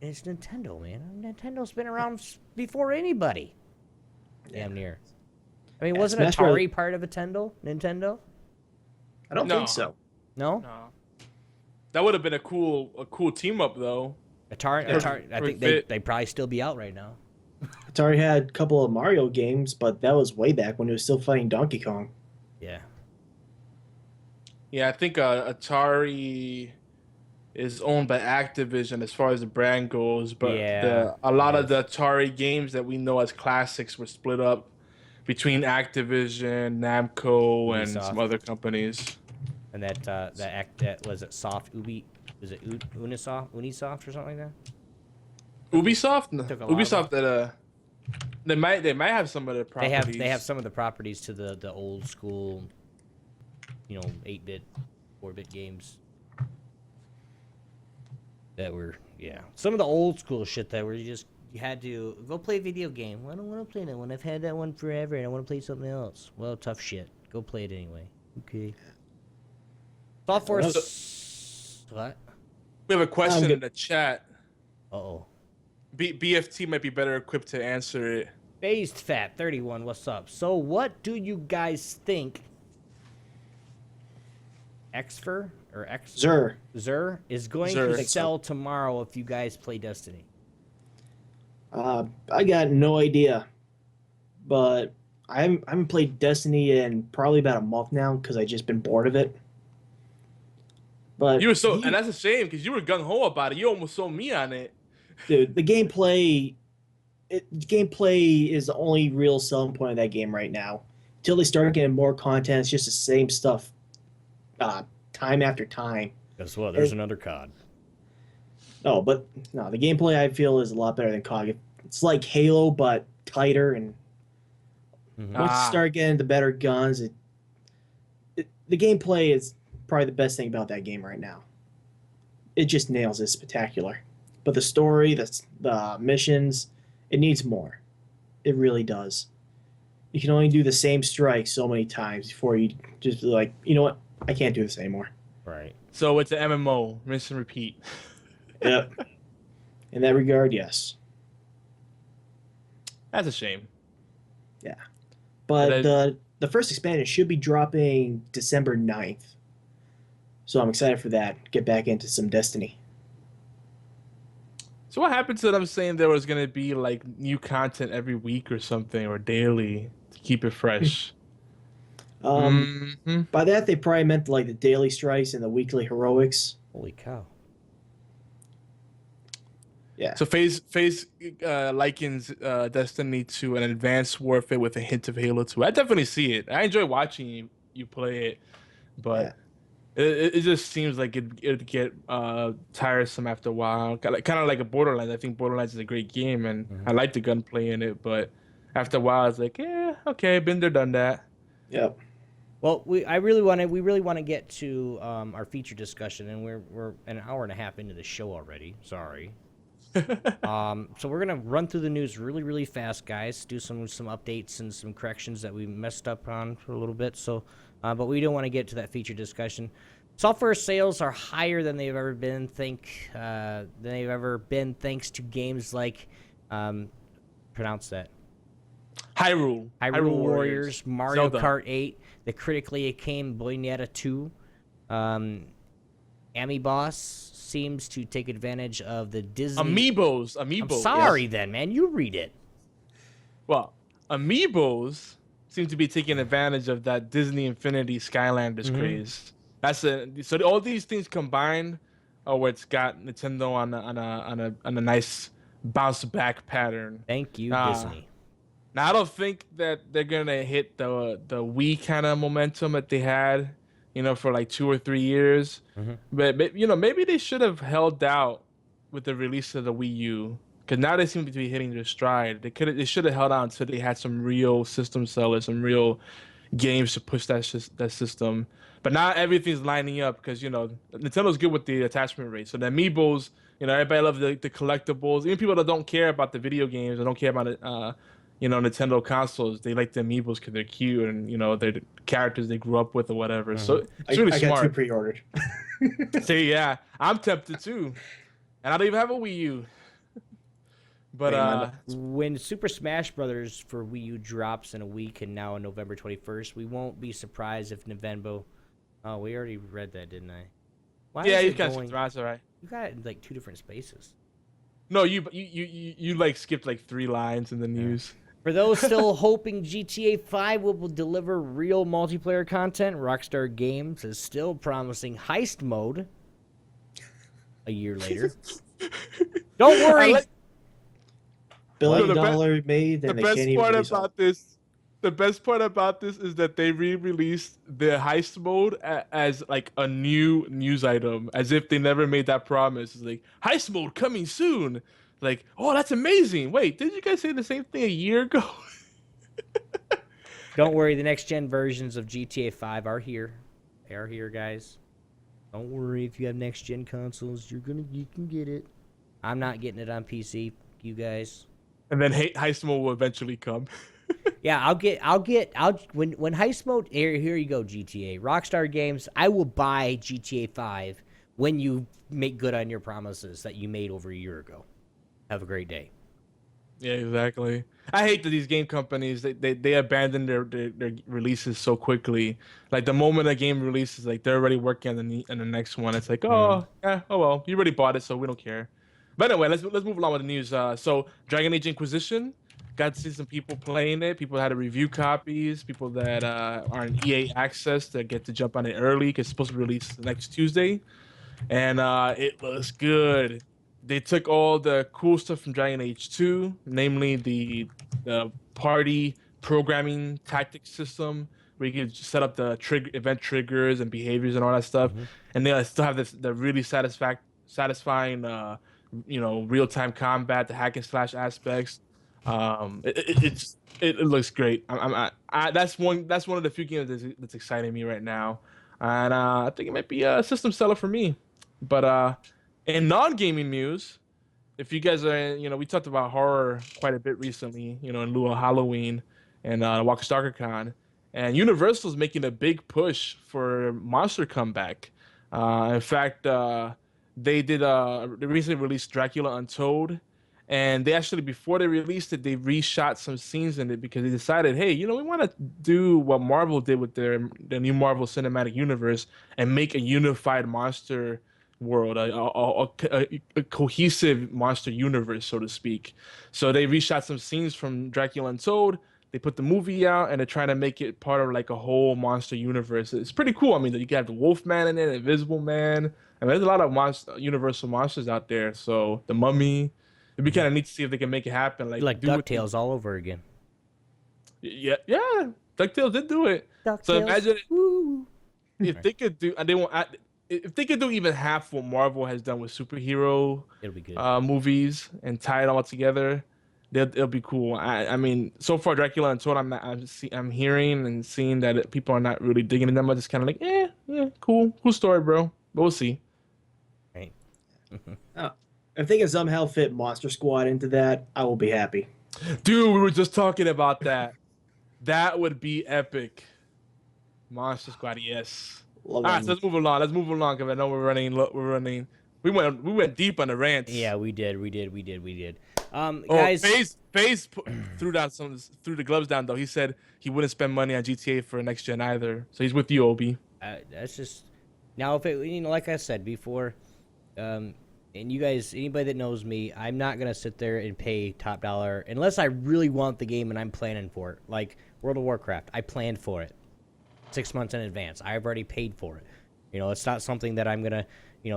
And it's Nintendo, man. Nintendo's been around before anybody. Damn near. I mean, wasn't Smash Atari Bros. part of Nintendo? I don't No. think so. No? No. That would have been a cool team up though. Atari I For think Fit. they probably still be out right now. Atari had a couple of Mario games, but that was way back when it was still fighting Donkey Kong. Yeah. Yeah, I think Atari is owned by Activision as far as the brand goes, but Yeah, a lot it of the Atari games that we know as classics were split up between Activision, Namco, and Ubisoft. some other companies. And that was it soft Ubi was it Unisoft or something like that? Ubisoft? No. Took a lot of Ubisoft that they might have some of the properties. They have some of the properties to the old school 8-bit, 4-bit games. That were some of the old school shit that were you had to go play a video game. Well, I don't want to play that one. I've had that one forever, and I want to play something else. Well, tough shit. Go play it anyway. Okay. Software. What? We have a question good. in the chat. Uh-oh. BFT might be better equipped to answer it. Phased Fat 31. What's up? So, what do you guys think? Xfer or X Xur. is going Xur. to sell tomorrow if you guys play Destiny. I got no idea, but I haven't played Destiny in probably about a month now because I just been bored of it. But You were and that's a shame because you were gung ho about it. You almost sold me on it. dude, the gameplay is the only real selling point of that game right now. Until they start getting more content, it's just the same stuff, time after time. Guess what? There's another COD. No, but no, the gameplay I feel is a lot better than COG. It's like Halo, but tighter, and once you start getting the better guns, the gameplay is probably the best thing about that game right now. It just nails it, spectacular. But the story, the missions, it needs more. It really does. You can only do the same strike so many times before you just be like, you know what? I can't do this anymore. Right. So it's an MMO, rinse and repeat. Yep. In that regard, yes. That's a shame. Yeah. But the first expansion should be dropping December 9th. So I'm excited for that. Get back into some Destiny. So what happened to them saying there was gonna be like new content every week or something, or daily to keep it fresh? By that, they probably meant like the daily strikes and the weekly heroics. Holy cow. Yeah. So FaZe likens Destiny to an advanced warfare with a hint of Halo 2. I definitely see it. I enjoy watching you play it, but it just seems like it'd get tiresome after a while. Kind of like a Borderlands. I think Borderlands is a great game, and I like the gunplay in it, but after a while, it's like, yeah, okay, been there, done that. Yep. Well, we really want to get to our feature discussion, and we're an hour and a half into the show already. Sorry. So we're gonna run through the news really fast, guys. Do some updates and some corrections that we messed up on for a little bit. So, but we don't want to get to that feature discussion. Software sales are higher than they've ever been. Thanks to games like, pronounce that. Hyrule Warriors, Mario Zelda. Kart 8, the critically acclaimed Bayonetta 2. Amiiboss seems to take advantage of the Disney... Amiibos. I'm sorry then, man. You read it. Well, Amiibos seem to be taking advantage of that Disney Infinity Skylanders craze. So all these things combined are what's got Nintendo on a nice bounce back pattern. Thank you, Disney. Now I don't think that they're gonna hit the Wii kind of momentum that they had, for like 2 or 3 years. But maybe they should have held out with the release of the Wii U, because now they seem to be hitting their stride. They should have held out until they had some real system sellers, some real games to push that system. But now everything's lining up because Nintendo's good with the attachment rate. So the Amiibos, everybody loves the collectibles. Even people that don't care about the video games or don't care about it, Nintendo consoles, they like the Amiibos because they're cute and they're the characters they grew up with or whatever. So it's really smart. I got 2 pre-ordered. See, yeah, I'm tempted too, and I don't even have a Wii U. But when Super Smash Brothers for Wii U drops in a week and now on November 21st, we won't be surprised if Nintendo. Oh, we already read that, didn't I? Why yeah, is you it kind going... of that's all right. You got it in like 2 different spaces. No, you like skipped like 3 lines in the news. For those still hoping GTA 5 will deliver real multiplayer content, Rockstar Games is still promising heist mode a year later. Don't worry. $1 billion made, and they can't even release it. The best part about this is that they re-released the heist mode as like a new news item, as if they never made that promise. It's like, heist mode coming soon. Like, oh, that's amazing. Wait, didn't you guys say the same thing a year ago? Don't worry, the next gen versions of GTA 5 are here. They are here, guys. Don't worry, if you have next gen consoles, you can get it. I'm not getting it on PC, you guys. And then heist mode will eventually come. Yeah, when heist mode, here you go, GTA. Rockstar Games, I will buy GTA 5 when you make good on your promises that you made over a year ago. Have a great day. Yeah, exactly. I hate that these game companies, they abandon their releases so quickly. Like the moment a game releases, like they're already working on the next one. It's like, oh well, you already bought it, so we don't care. But anyway, let's move along with the news. So Dragon Age Inquisition, got to see some people playing it. People had to review copies. People that are in EA Access that get to jump on it early because it's supposed to be released next Tuesday. and it looks good. They took all the cool stuff from Dragon Age 2, namely the party programming tactics system, where you can set up the event triggers and behaviors and all that stuff, and they still have the really satisfying real time combat, the hack and slash aspects. It looks great. That's one of the few games that's exciting me right now, and I think it might be a system seller for me. But in non-gaming news, if you guys are, we talked about horror quite a bit recently, in lieu of Halloween and Walker Stalker Con, and Universal's making a big push for Monster comeback. In fact, they recently released Dracula Untold, and they actually, before they released it, they reshot some scenes in it because they decided, hey, we want to do what Marvel did with their new Marvel Cinematic Universe and make a unified monster world, a cohesive monster universe, so to speak. So they reshot some scenes from Dracula Untold. They put the movie out, and they're trying to make it part of like a whole monster universe. It's pretty cool. I mean, you can have the Wolfman in it, Invisible Man. I mean, there's a lot of Universal monsters out there. So the Mummy. It'd be kind of neat to see if they can make it happen. Like DuckTales all over again. Yeah. DuckTales did do it. DuckTales. So imagine Woo. if they could do, and they won't. If they could do even half what Marvel has done with superhero It'll be good. movies and tie it all together, it'll be cool. I mean, so far Dracula Untold, I'm hearing and seeing that people are not really digging it that much. It's kind of like, yeah, cool story, bro. But we'll see. Right. If they can somehow fit Monster Squad into that, I will be happy. Dude, we were just talking about that. That would be epic. Monster Squad, yes. All right, so let's move along because I know we're running. We went deep on the rants. Yeah, we did. Guys, FaZe threw the gloves down though. He said he wouldn't spend money on GTA for next gen either. So he's with you, Obi. that's just now. If it, like I said before, and you guys, anybody that knows me, I'm not gonna sit there and pay top dollar unless I really want the game and I'm planning for it. Like World of Warcraft, I planned for it 6 months in advance. I've already paid for it. It's not something that I'm gonna,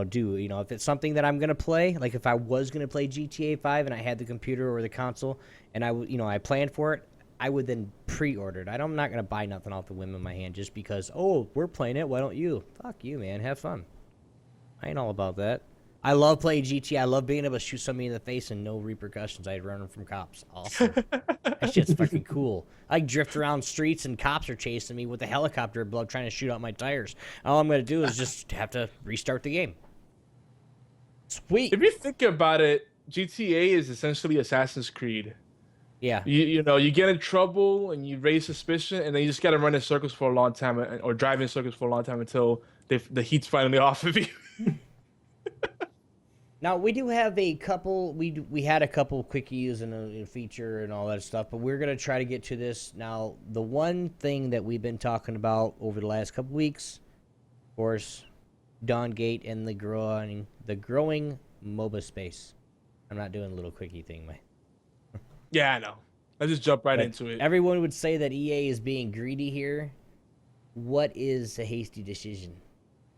do. If it's something that I'm gonna play, like if I was gonna play GTA 5 and I had the computer or the console and I planned for it, I would then pre-order it. I'm not gonna buy nothing off the whim of my hand just because, oh, we're playing it. Why don't you? Fuck you, man. Have fun. I ain't all about that. I love playing GTA. I love being able to shoot somebody in the face and no repercussions. I'd run from cops. Awesome. That shit's fucking cool. I drift around streets and cops are chasing me with a helicopter above trying to shoot out my tires. All I'm going to do is just have to restart the game. Sweet. If you think about it, GTA is essentially Assassin's Creed. Yeah. You get in trouble and you raise suspicion, and then you just got to run in circles for a long time or drive in circles for a long time until the heat's finally off of you. Now, we do have a couple, we had a couple quickies and a feature and all that stuff, but we're going to try to get to this. Now, the one thing that we've been talking about over the last couple weeks, of course, Dawngate and the growing MOBA space. I'm not doing a little quickie thing, man. Yeah, I know. Let's just jump right into it. Everyone would say that EA is being greedy here. What is a hasty decision?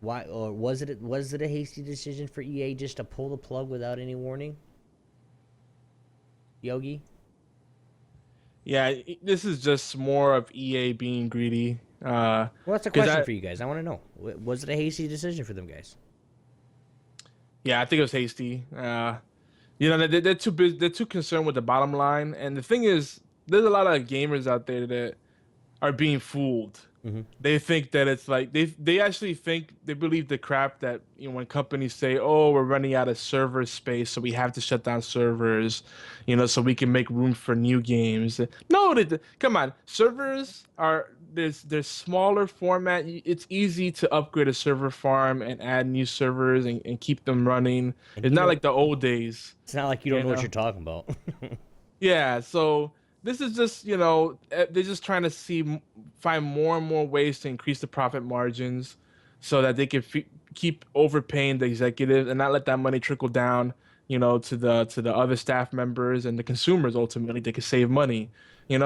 Why, or was it a hasty decision for EA just to pull the plug without any warning? Yogi? Yeah, this is just more of EA being greedy. Well, that's a question for you guys. I want to know. Was it a hasty decision for them guys? Yeah, I think it was hasty. They're too busy, they're too concerned with the bottom line. And the thing is, there's a lot of gamers out there that are being fooled. Mm-hmm. They think that it's like they actually think they believe the crap that when companies say, "Oh, we're running out of server space, so we have to shut down servers, so we can make room for new games." No, come on, servers are there's smaller format. It's easy to upgrade a server farm and add new servers and keep them running. It's not like the old days. It's not like you don't know what you're talking about. Yeah, so. This is just, they're just trying to find more and more ways to increase the profit margins so that they can keep overpaying the executives and not let that money trickle down, to the other staff members and the consumers. Ultimately, they could save money,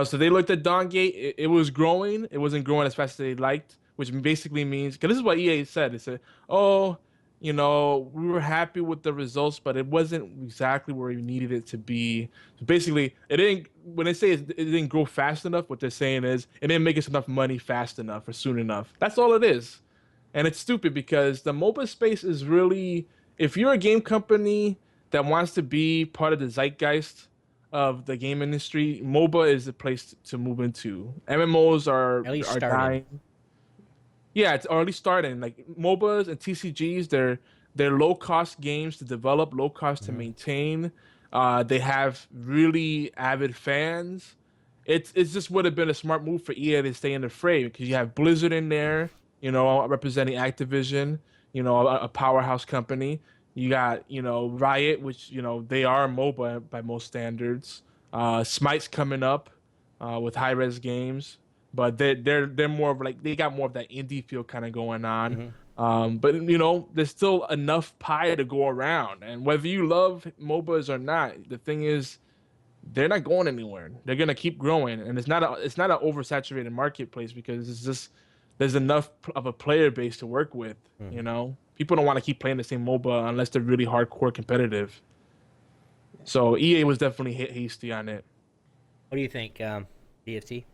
So they looked at Dawngate. It was growing. It wasn't growing as fast as they liked, which basically means, because this is what EA said. They said, "Oh, You know, we were happy with the results, but it wasn't exactly where we needed it to be. So basically, it didn't. When they say it didn't grow fast enough, what they're saying is it didn't make us enough money fast enough or soon enough. That's all it is, and it's stupid because the MOBA space is really. If you're a game company that wants to be part of the zeitgeist of the game industry, MOBA is the place to move into. MMOs At least are starting. dying. Yeah, it's already starting. Like MOBAs and TCGs, they're low cost games to develop, low cost to maintain. They have really avid fans. It's just would have been a smart move for EA to stay in the fray because you have Blizzard in there, you know, representing Activision, you know, a powerhouse company. You got, you know, Riot, which, you know, they are MOBA by most standards. Smite's coming up with high res games, but they're more of like they got more of that indie feel kind of going on. But you know, there's still enough pie to go around, and whether you love MOBAs or not, the thing is, they're not going anywhere. They're gonna keep growing, and it's not an oversaturated marketplace because it's just there's enough of a player base to work with. You know, people don't want to keep playing the same MOBA unless they're really hardcore competitive. So EA was definitely hasty on it. What do you think, DFT?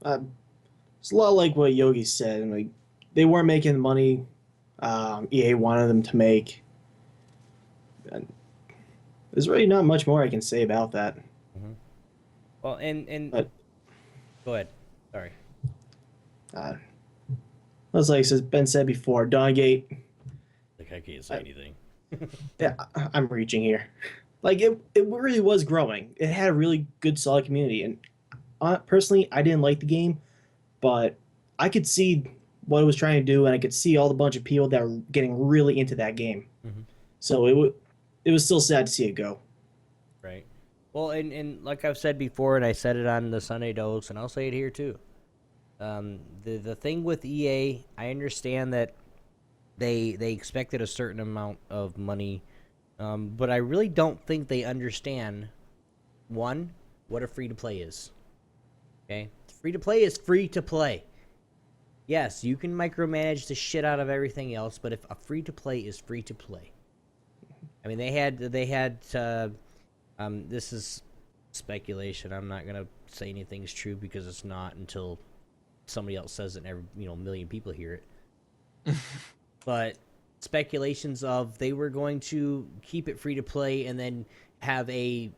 It's a lot like what Yogi said. And like, they weren't making the money EA wanted them to make. And there's really not much more I can say about that. Well, and But- go ahead. Sorry. As like has been said before, Dawngate. Like I can't say anything. Yeah, I'm reaching here. Like it really was growing. It had a really good, solid community, and personally, I didn't like the game, but I could see what it was trying to do, and I could see all the bunch of people that were getting really into that game. So it was still sad to see it go. Right. Well, and like I've said before, and I said it on the Sunday Dose, and I'll say it here too. The thing with EA, I understand that they expected a certain amount of money, but I really don't think they understand, one, what a free-to-play is. Okay? Free-to-play is free to play. Yes, you can micromanage the shit out of everything else, but if a free-to-play is free to play. I mean, they had this is speculation. I'm not gonna say anything's true because it's not until somebody else says it and every, a million people hear it. But speculations of they were going to keep it free to play and then have a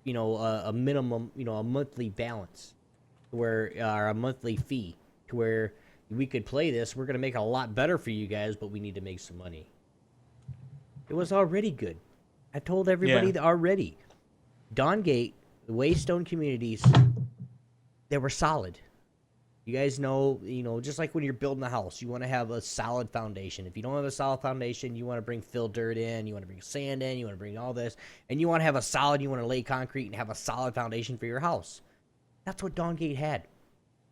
minimum, a monthly balance where or a monthly fee to where we could play this. We're going to make it a lot better for you guys, but we need to make some money. It was already good. I told everybody that already. Dawngate, the Waystone communities, they were solid. You guys know, just like when you're building a house, you want to have a solid foundation. If you don't have a solid foundation, you want to bring fill dirt in, you want to bring sand in, you want to bring all this, and you want to have you want to lay concrete and have a solid foundation for your house. That's what Dawngate had.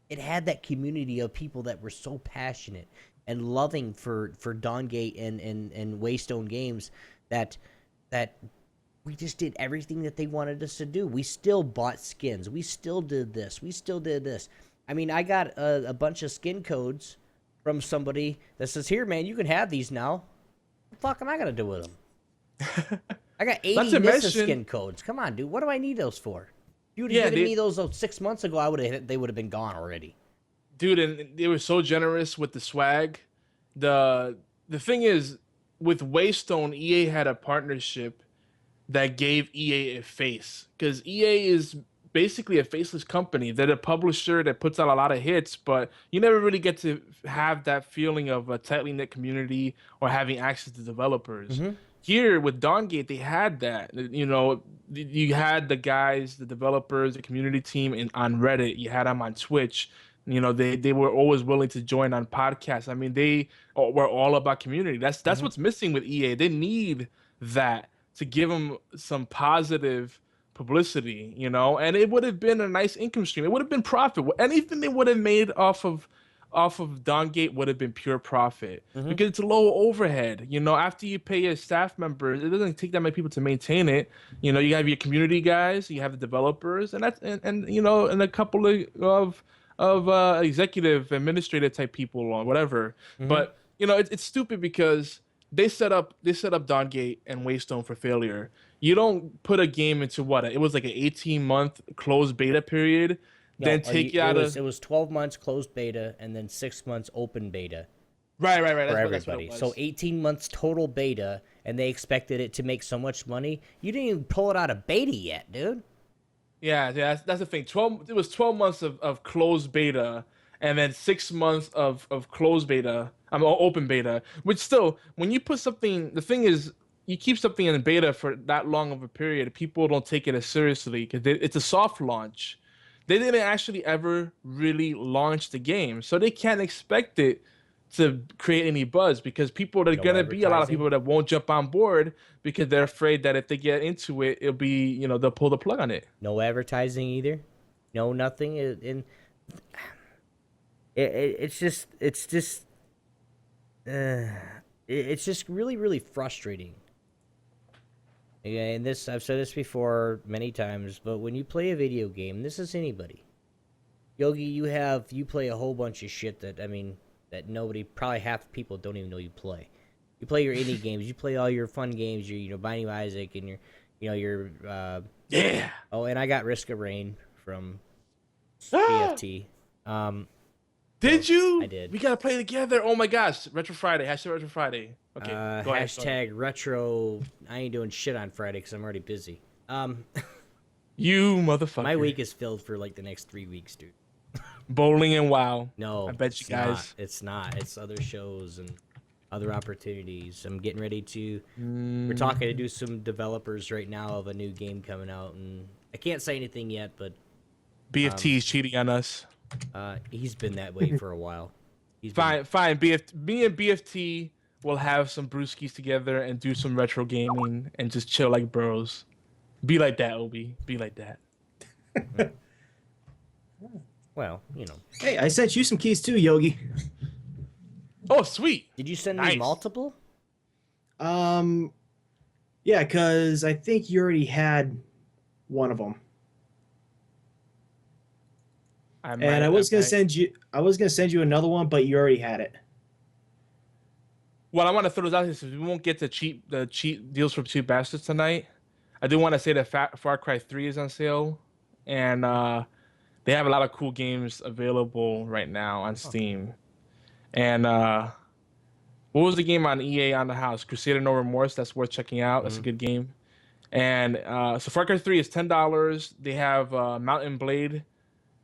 It had that community of people that were so passionate and loving for Dawngate and Waystone games that we just did everything that they wanted us to do. We still bought skins. We still did this. We still did this. I mean, I got a bunch of skin codes from somebody that says, "Here, man, you can have these now." What the fuck am I gonna do with them? I got 80 Nissa skin codes. Come on, dude. What do I need those for? If you would have given me those 6 months ago, they would have been gone already. Dude, and they were so generous with the swag. The thing is, with Waystone, EA had a partnership that gave EA a face. Because EA is basically a faceless company. They're a publisher that puts out a lot of hits, but you never really get to have that feeling of a tightly knit community or having access to developers. Here with Dawngate, they had that. You had the guys, the developers, the community team on Reddit. You had them on Twitch. They were always willing to join on podcasts. I mean, they were all about community. That's what's missing with EA. They need that to give them some positive publicity, and it would have been a nice income stream. It would have been profit. Anything they would have made off of Dawngate would have been pure profit because it's low overhead. After you pay your staff members, it doesn't take that many people to maintain it. You have your community guys, you have the developers, and that's and a couple of executive administrative type people or whatever. But it's stupid because they set up Dawngate and Waystone for failure. You don't put a game into what? It was like an 18-month closed beta period, then take you out of. It was 12 months closed beta and then 6 months open beta. Right. For That's everybody. what it was. So 18 months total beta, and they expected it to make so much money. You didn't even pull it out of beta yet, dude. Yeah, that's the thing. It was 12 months of closed beta, and then 6 months of closed beta. Open beta. Which still, when you put something, the thing is, you keep something in beta for that long of a period, people don't take it as seriously because it's a soft launch. They didn't actually ever really launch the game, so they can't expect it to create any buzz because there are gonna be a lot of people that won't jump on board because they're afraid that if they get into it, it'll be they'll pull the plug on it. No advertising either. No nothing. It's just really really frustrating. And I've said this before many times, but when you play a video game, this is anybody. Yogi, you play a whole bunch of shit that probably half the people don't even know you play. You play your indie games, you play all your fun games, your Binding of Isaac and your Yeah. Oh, and I got Risk of Rain from BFT. Did you? I did. We gotta play together. Oh my gosh, Retro Friday. Hashtag Retro Friday. Okay. Go ahead. Hashtag retro. I ain't doing shit on Friday because I'm already busy. You motherfucker. My week is filled for like the next 3 weeks, dude. Bowling and WoW. No, I bet you guys. It's not. It's other shows and other opportunities. I'm getting ready to. We're talking to do some developers right now of a new game coming out, and I can't say anything yet, but BFT is cheating on us. he's been that way for a while. Fine. Me and BFT will have some brewskis together and do some retro gaming and just chill like bros. Be like that, Obi. Be like that. Well, Hey, I sent you some keys too, Yogi. Oh, sweet. Did you send Nice. me multiple? Yeah, because I think you already had one of them. I was gonna send you another one, but you already had it. Well, I want to throw those out here so we won't get the cheap deals from Cheap Bastards tonight. I do want to say that Far Cry 3 is on sale, and they have a lot of cool games available right now on Steam. And what was the game on EA on the house? Crusader No Remorse. That's worth checking out. That's a good game. And so Far Cry 3 is $10. They have Mountain Blade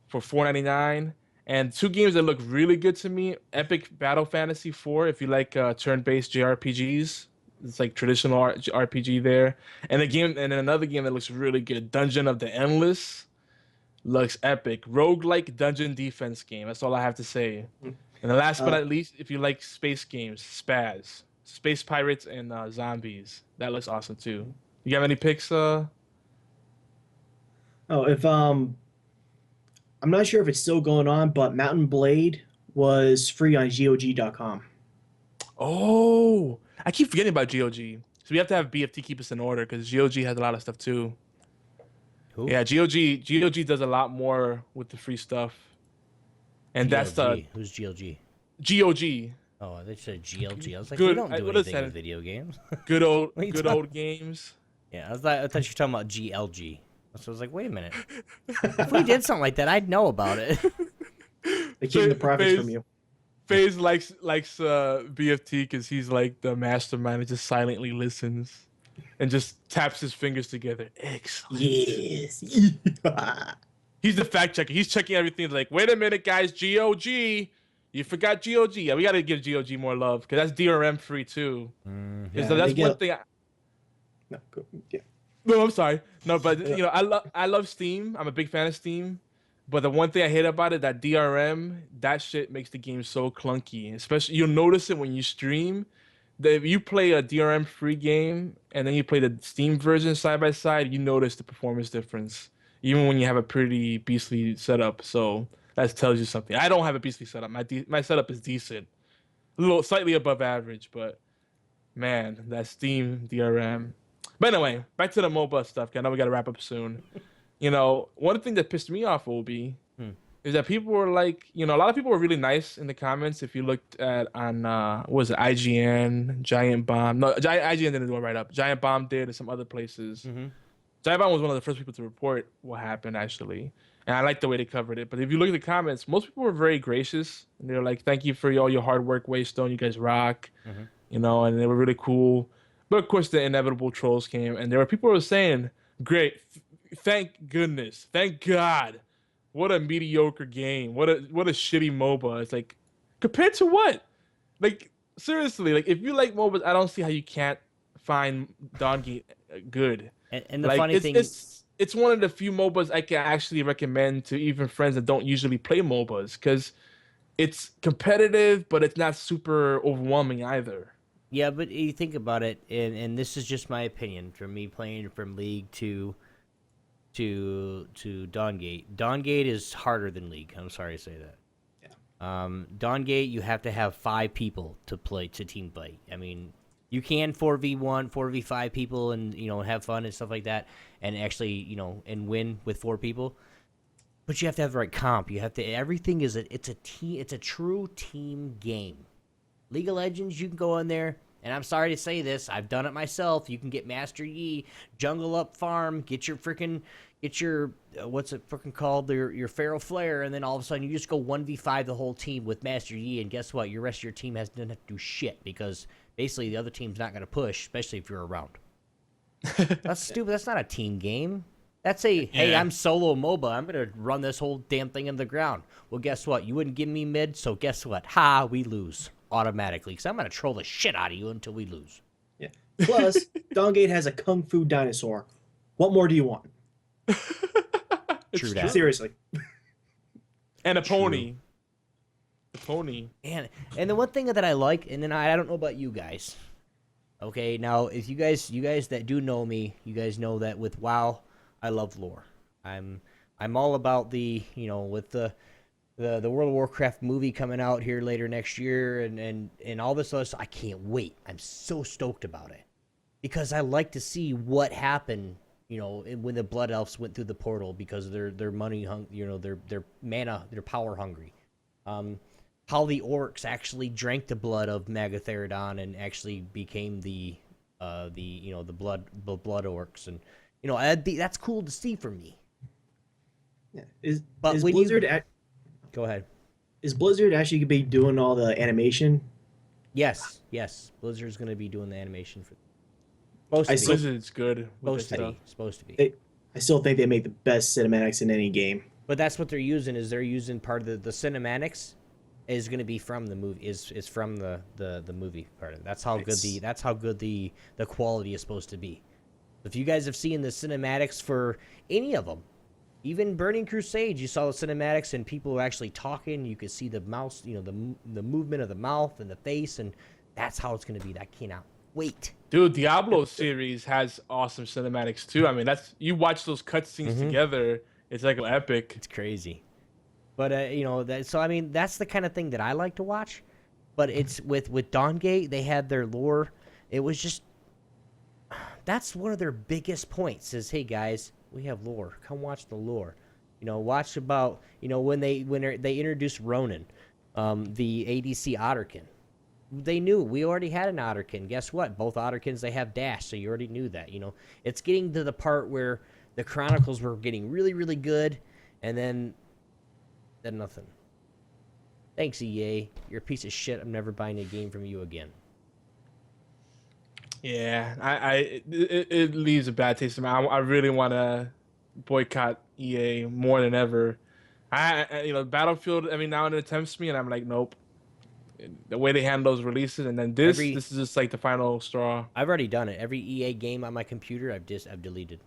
for $4.99. And two games that look really good to me: Epic Battle Fantasy 4, if you like turn-based JRPGs. It's like traditional RPG there. And then another game that looks really good, Dungeon of the Endless. Looks epic. Roguelike dungeon defense game. That's all I have to say. And the last but not least, if you like space games, Spaz. Space pirates and zombies. That looks awesome too. You have any picks? I'm not sure if it's still going on, but Mountain Blade was free on GOG.com. Oh, I keep forgetting about GOG. So we have to have BFT keep us in order because GOG has a lot of stuff too. Who? Yeah, GOG does a lot more with the free stuff. And that's the Who's GLG? GOG. Oh, they said GLG. I was like, Good- we don't I do would've anything said with video games. Good old What are you good talking- old games. Yeah, I thought you were talking about GLG. So I was like, wait a minute. If we did something like that, I'd know about it. They're keeping the profits from you. FaZe likes BFT because he's like the mastermind and just silently listens and just taps his fingers together. Excellent. Yes. He's the fact checker. He's checking everything. Like, wait a minute, guys. GOG. You forgot GOG. Yeah, we got to give GOG more love because that's DRM free too. Yeah, So that's they one get- thing. No, yeah. No, I'm sorry. No, but I love Steam. I'm a big fan of Steam. But the one thing I hate about it, that DRM, that shit makes the game so clunky. Especially, you'll notice it when you stream. That if you play a DRM free game and then you play the Steam version side by side, you notice the performance difference. Even when you have a pretty beastly setup. So that tells you something. I don't have a beastly setup. My setup is decent. A little slightly above average, but man, that Steam DRM. But anyway, back to the MOBA stuff. 'Cause I know we got to wrap up soon. One thing that pissed me off, Obi, is that people were like, a lot of people were really nice in the comments. If you looked at on what was it, IGN, Giant Bomb? No, IGN didn't do it right up. Giant Bomb did, and some other places. Mm-hmm. Giant Bomb was one of the first people to report what happened actually, and I liked the way they covered it. But if you look at the comments, most people were very gracious, and they were like, "Thank you for all your hard work, Waystone. You guys rock," and they were really cool. But of course, the inevitable trolls came, and there were people who were saying, "Great, thank goodness, thank God." What a mediocre game. What a shitty MOBA. It's like, compared to what? Like, seriously, like if you like MOBAs, I don't see how you can't find Dawngate good. And the like, funny thing it's one of the few MOBAs I can actually recommend to even friends that don't usually play MOBAs, because it's competitive, but it's not super overwhelming either. Yeah, but you think about it, and this is just my opinion from me playing from League to Dawngate. Dawngate is harder than League. I'm sorry to say that. Yeah. Dawngate, you have to have 5 people to team play. I mean, you can 4v1, 4v5 people, and have fun and stuff like that, and actually and win with 4 people. But you have to have the right comp. You have to. Everything is it's a team. It's a true team game. League of Legends, you can go in there. And I'm sorry to say this, I've done it myself. You can get Master Yi, jungle up farm, get your what's it freaking called, your Feral Flare, and then all of a sudden you just go 1v5 the whole team with Master Yi, and guess what? Your rest of your team doesn't have to do shit, because basically the other team's not going to push, especially if you're around. That's stupid. That's not a team game. That's hey, I'm solo MOBA. I'm going to run this whole damn thing in the ground. Well, guess what? You wouldn't give me mid, so guess what? We lose automatically, because I'm going to troll the shit out of you until we lose. Yeah. Plus, Dawngate has a kung fu dinosaur. What more do you want? True that. Seriously. And a pony. A pony. And the one thing that I like, and then I don't know about you guys. Okay, now if you guys that do know me, you guys know that with WoW, I love lore. I'm all about the with the World of Warcraft movie coming out here later next year, and all this other stuff. I can't wait. I'm so stoked about it, because I like to see what happened, when the Blood Elves went through the portal, because they're money they're mana, they're power hungry. How the orcs actually drank the blood of Magatheridon and actually became the blood orcs, and that's cool to see for me. Yeah. Is when Blizzard Go ahead. Is Blizzard actually going to be doing all the animation? Yes. Blizzard's going to be doing the animation for. Blizzard's good. Supposed to be. I still think they make the best cinematics in any game. But that's what they're using. Is they're using part of the cinematics is going to be from the movie. Is from the movie part of it. That's how good the quality is supposed to be. If you guys have seen the cinematics for any of them. Even Burning Crusade, you saw the cinematics and people were actually talking. You could see the mouse, the movement of the mouth and the face, and that's how it's going to be. I cannot wait. Dude, Diablo series has awesome cinematics too. I mean, you watch those cutscenes together, it's like epic. It's crazy. But that's the kind of thing that I like to watch. But it's with Dawngate, they had their lore. It was just that's one of their biggest points. Is hey guys. We have lore. Come watch the lore. Watch about when they introduced Ronin, the ADC Otterkin. They knew we already had an Otterkin. Guess what? Both Otterkins, they have dash, so you already knew that. It's getting to the part where the Chronicles were getting really, really good, and then nothing. Thanks, EA. You're a piece of shit. I'm never buying a game from you again. Yeah, it leaves a bad taste in my mouth. I really want to boycott EA more than ever. Battlefield every now and then tempts me, and I'm like, nope. The way they handle those releases, and then this is just like the final straw. I've already done it. Every EA game on my computer, I've deleted.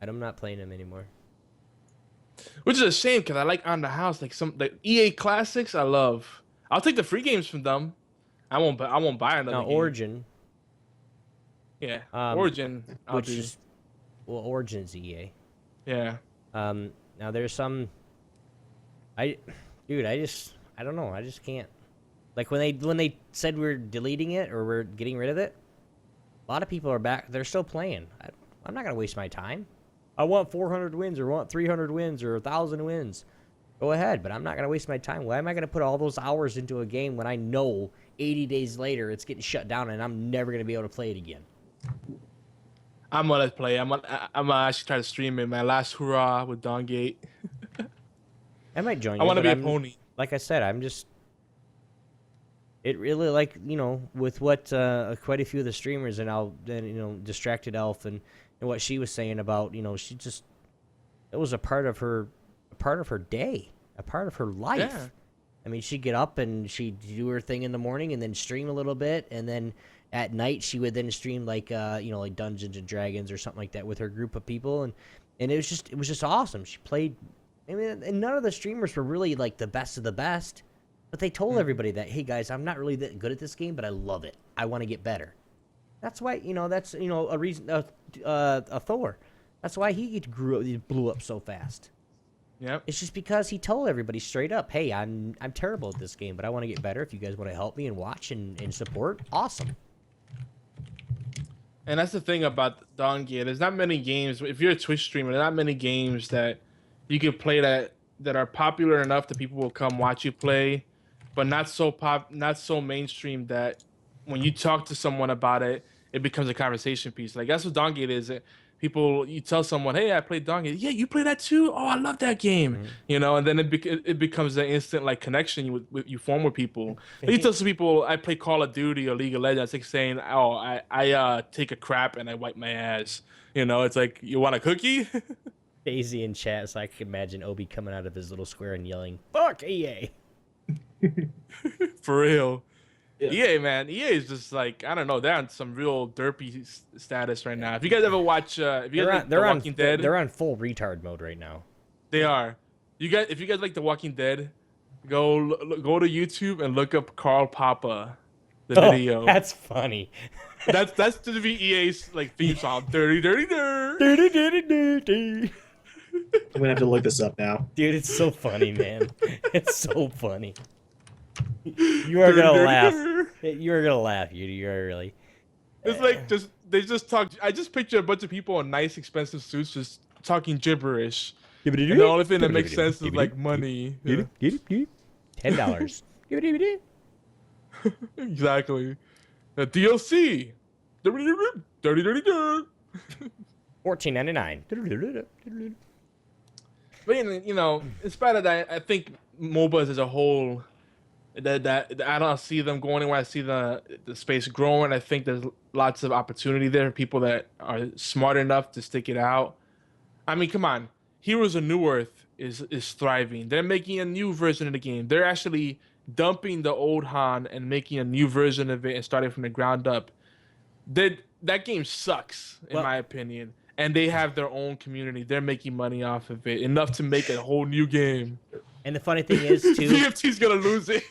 I'm not playing them anymore. Which is a shame, because I like On the House, like the EA classics. I love. I'll take the free games from them. I won't buy another game. Origin. Yeah, Origin. Origin's EA. Yeah. Now there's some. I don't know. I just can't. Like when they said we're deleting it or we're getting rid of it, a lot of people are back. They're still playing. I'm not gonna waste my time. I want 400 wins or want 300 wins or 1,000 wins. go ahead, but I'm not going to waste my time. Why am I going to put all those hours into a game when I know 80 days later it's getting shut down and I'm never going to be able to play it again? I'm gonna play. I'm gonna actually try to stream it. My last hurrah with Dawngate. I might join you. I want to but be a I'm- pony. Like I said, I'm just... It really, like, you know, with what quite a few of the streamers and Distracted Elf and what she was saying about, you know, she just... It was a part of her day, a part of her life. Yeah. I mean, she'd get up and she'd do her thing in the morning and then stream a little bit, and then at night she would then stream like like Dungeons and Dragons or something like that with her group of people, and it was just awesome. She played. I mean, and none of the streamers were really like the best of the best, but they told everybody that, hey guys, I'm not really that good at this game, but I love it. I want to get better. That's why that's a reason. A Thor. That's why he blew up so fast. Yep. It's just because he told everybody straight up, hey, I'm terrible at this game, but I want to get better. If you guys want to help me and watch and support, awesome. And that's the thing about Dawngate. There's not many games. If you're a Twitch streamer, there's not many games that you can play that are popular enough that people will come watch you play, but not so mainstream that when you talk to someone about it, it becomes a conversation piece. Like that's what Dawngate is. You tell someone, hey, I played Dawngate. Yeah, you play that too? Oh, I love that game. Mm-hmm. You know, and then it becomes an instant like connection you form with people. You tell some people, I play Call of Duty or League of Legends. It's like saying, oh, I take a crap and I wipe my ass. You know, it's like, you want a cookie? Daisy in chat, so I can imagine Obi coming out of his little square and yelling, fuck EA. For real. Yeah. EA, man. EA is just like, I don't know. They're on some real derpy status right now. If you guys ever watch, if you guys like The Walking Dead, They're on full retard mode right now. they are. If you guys like The Walking Dead, go to YouTube and look up Carl Papa, the video. That's funny. That's to be EA's like theme song. Dirty, dirty, dirty. Dirty, dirty, dirty. I'm gonna have to look this up now. Dude, it's so funny, man. It's so funny. You are gonna laugh. You are gonna laugh. You are really. It's like they just talk. I just picture a bunch of people in nice, expensive suits just talking gibberish. And the only thing that makes sense is like money. Yeah. $10. Exactly. The DLC. Dirty, dirty, dirty. $14.99. But you know, in spite of that, I think MOBAs as a whole, that I don't see them going anywhere. I see the space growing. I think there's lots of opportunity there for people that are smart enough to stick it out. I mean, come on, Heroes of New Earth is thriving. They're making a new version of the game. They're actually dumping the old Han and making a new version of it and starting from the ground up. That game sucks, in my opinion. And they have their own community. They're making money off of it, enough to make a whole new game. And the funny thing is, too, VFT's gonna lose it.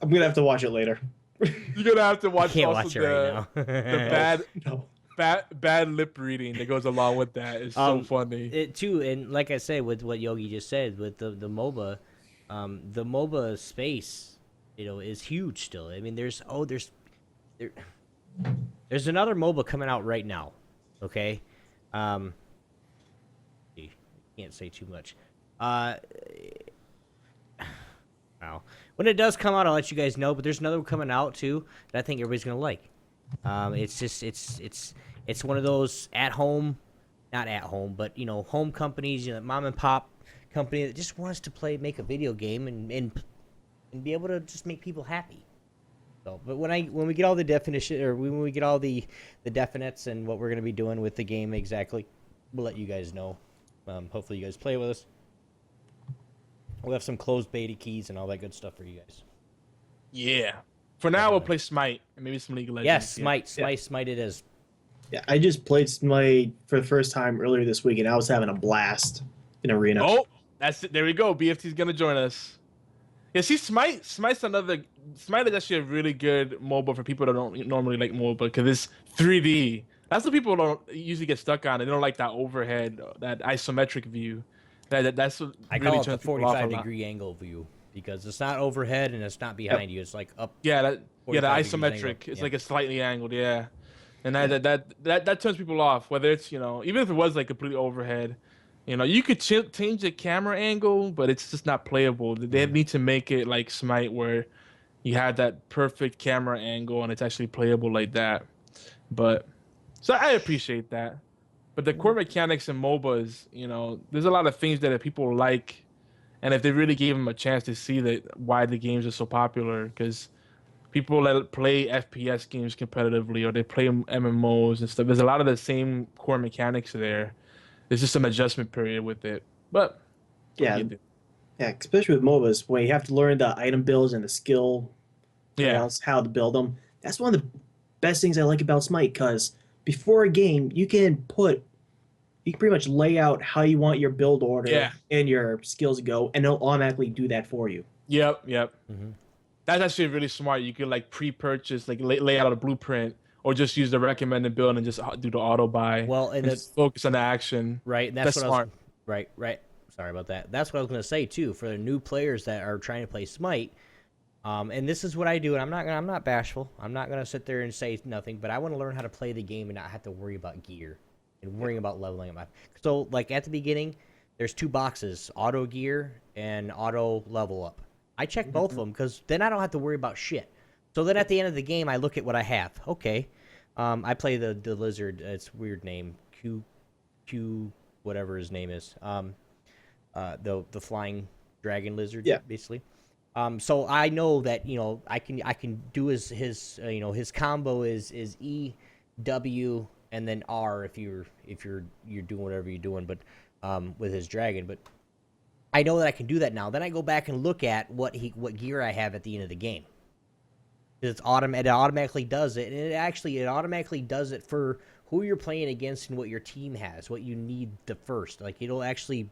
I'm gonna have to watch it later. You're gonna have to watch. I can't also watch it right now. the No. bad lip reading that goes along with that is so funny. It too, and like I say, with what Yogi just said, with the MOBA, the MOBA space, is huge still. I mean, there's another MOBA coming out right now. Okay, can't say too much. Wow. When it does come out, I'll let you guys know. But there's another one coming out too that I think everybody's gonna like. It's one of those not at home, but home companies, mom and pop company that just wants to make a video game and be able to just make people happy. So, but when we get all the definition, or when we get all the definites and what we're gonna be doing with the game exactly, we'll let you guys know. Hopefully you guys play with us. We'll have some closed beta keys and all that good stuff for you guys. Yeah. For now, we'll play Smite and maybe some League of Yes, Legends. Smite it is. Yeah, I just played Smite for the first time earlier this week, and I was having a blast in Arena. Oh, that's it. There we go. BFT's gonna join us. Yeah, see, Smite's another. Smite is actually a really good MOBA for people that don't normally like MOBA because it's 3D. That's what people don't usually get stuck on. They don't like that overhead, that isometric view. That's what I really call it the turns people off a lot. 45-degree angle view because it's not overhead and it's not behind you. It's like up. Yeah, the 45 degrees isometric. angle. It's Yeah. like a slightly angled. Yeah, and that turns people off. Whether it's even if it was like completely overhead, You know, you could change the camera angle, but it's just not playable. They need to make it like Smite, where you have that perfect camera angle and it's actually playable like that. But so I appreciate that. But the core mechanics in MOBAs, you know, there's a lot of things that people like, and if they really gave them a chance to see that why the games are so popular, because people that play FPS games competitively or they play MMOs and stuff, there's a lot of the same core mechanics there. There's just some adjustment period with it, but Yeah, yeah, especially with MOBAs, where you have to learn the item builds and the skill, yeah, how to build them. That's one of the best things I like about Smite, because before a game, you can pretty much lay out how you want your build order Yeah. and your skills to go, and it'll automatically do that for you. yep. Mhm. That's actually really smart. You could like pre-purchase, like lay out a blueprint, or just use the recommended build and just do the auto buy. Well, and just focus on the action. right, and that's what smart. I was right. Sorry about that. That's what I was going to say too. For the new players that are trying to play Smite, and this is what I do, and I'm not bashful. I'm not going to sit there and say nothing, but I want to learn how to play the game and not have to worry about gear and worrying about leveling up. So, like at the beginning, there's 2 boxes: auto gear and auto level up. I check both of them because then I don't have to worry about shit. So then at the end of the game, I look at what I have. Okay, I play the lizard. It's a weird name. Q whatever his name is. The flying dragon lizard. Yeah. Basically. So I know that I can do his combo is E, W, and then R if you're doing whatever you're doing, but with his dragon. But I know that I can do that now. Then I go back and look at what gear I have at the end of the game. It automatically does it, and it automatically does it for who you're playing against and what your team has, what you need the first. Like it'll actually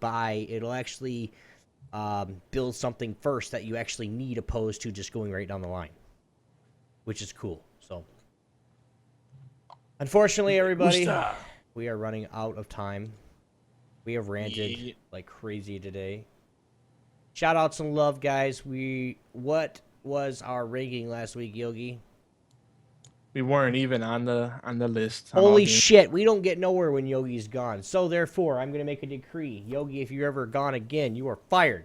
build something first that you actually need, opposed to just going right down the line, which is cool. So, unfortunately, everybody, we are running out of time. We have ranted like crazy today. Shout outs and love, guys. What was our ranking last week, Yogi? We weren't even on the list. on Holy all games. shit, we don't get nowhere when Yogi's gone. So therefore, I'm going to make a decree. Yogi, if you're ever gone again, you are fired.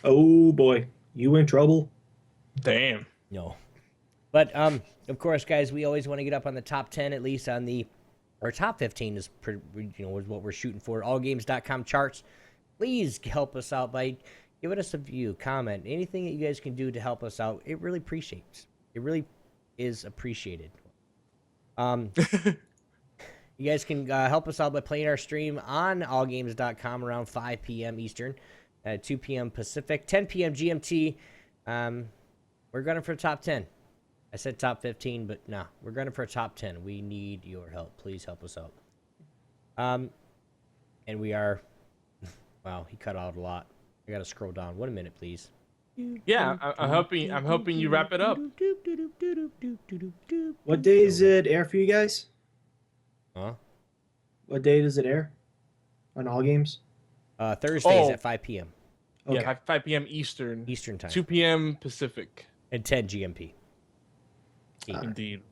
Oh boy, you in trouble? Damn. No. But, of course, guys, we always want to get up on the top 10, at least on our top 15 is what we're shooting for. Allgames.com charts. Please help us out by giving us a view, comment, anything that you guys can do to help us out. It really is appreciated. You guys can help us out by playing our stream on allgames.com around 5 p.m. Eastern, 2 p.m. Pacific, 10 p.m. GMT. We're gunning for top 10. I said top 15, but no, we're gunning for a top 10. We need your help. Please help us out. And we are... Wow, he cut out a lot. I gotta scroll down. 1 minute, please. Yeah, I'm helping you wrap it up. What day does it air for you guys? Huh? What day does it air on All Games? Thursdays at 5 p.m. Okay. Yeah, 5 p.m. Eastern. Eastern time. 2 p.m. Pacific. And 10 GMP. Indeed.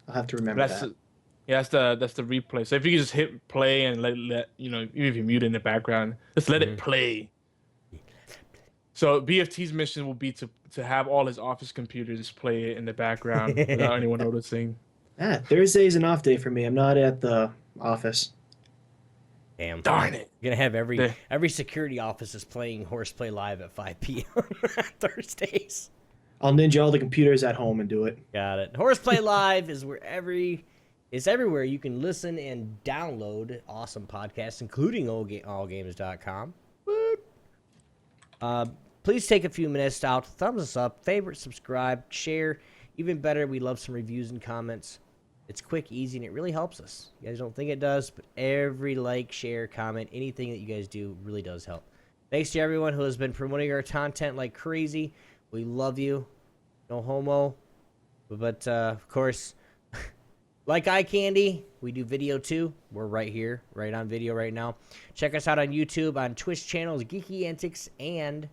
I'll have to remember That's that. that's the replay. So if you can just hit play and let even if you mute it in the background, just let it play. So BFT's mission will be to have all his office computers play it in the background without anyone noticing. Thursday is an off day for me. I'm not at the office. Damn. Darn it. You're gonna have every security office is playing HorsePLAY live at 5 p.m. Thursdays. I'll ninja all the computers at home and do it. Got it. HorsePLAY live is it's everywhere you can listen and download awesome podcasts, including allgames.com. Please take a few minutes out, thumbs us up, favorite, subscribe, share. Even better, we love some reviews and comments. It's quick, easy, and it really helps us. You guys don't think it does, but every like, share, comment, anything that you guys do really does help. Thanks to everyone who has been promoting our content like crazy. We love you. No homo. But, of course, like eye candy, we do video too. We're right here, right on video right now. Check us out on YouTube, on Twitch channels, Geeky Antics, and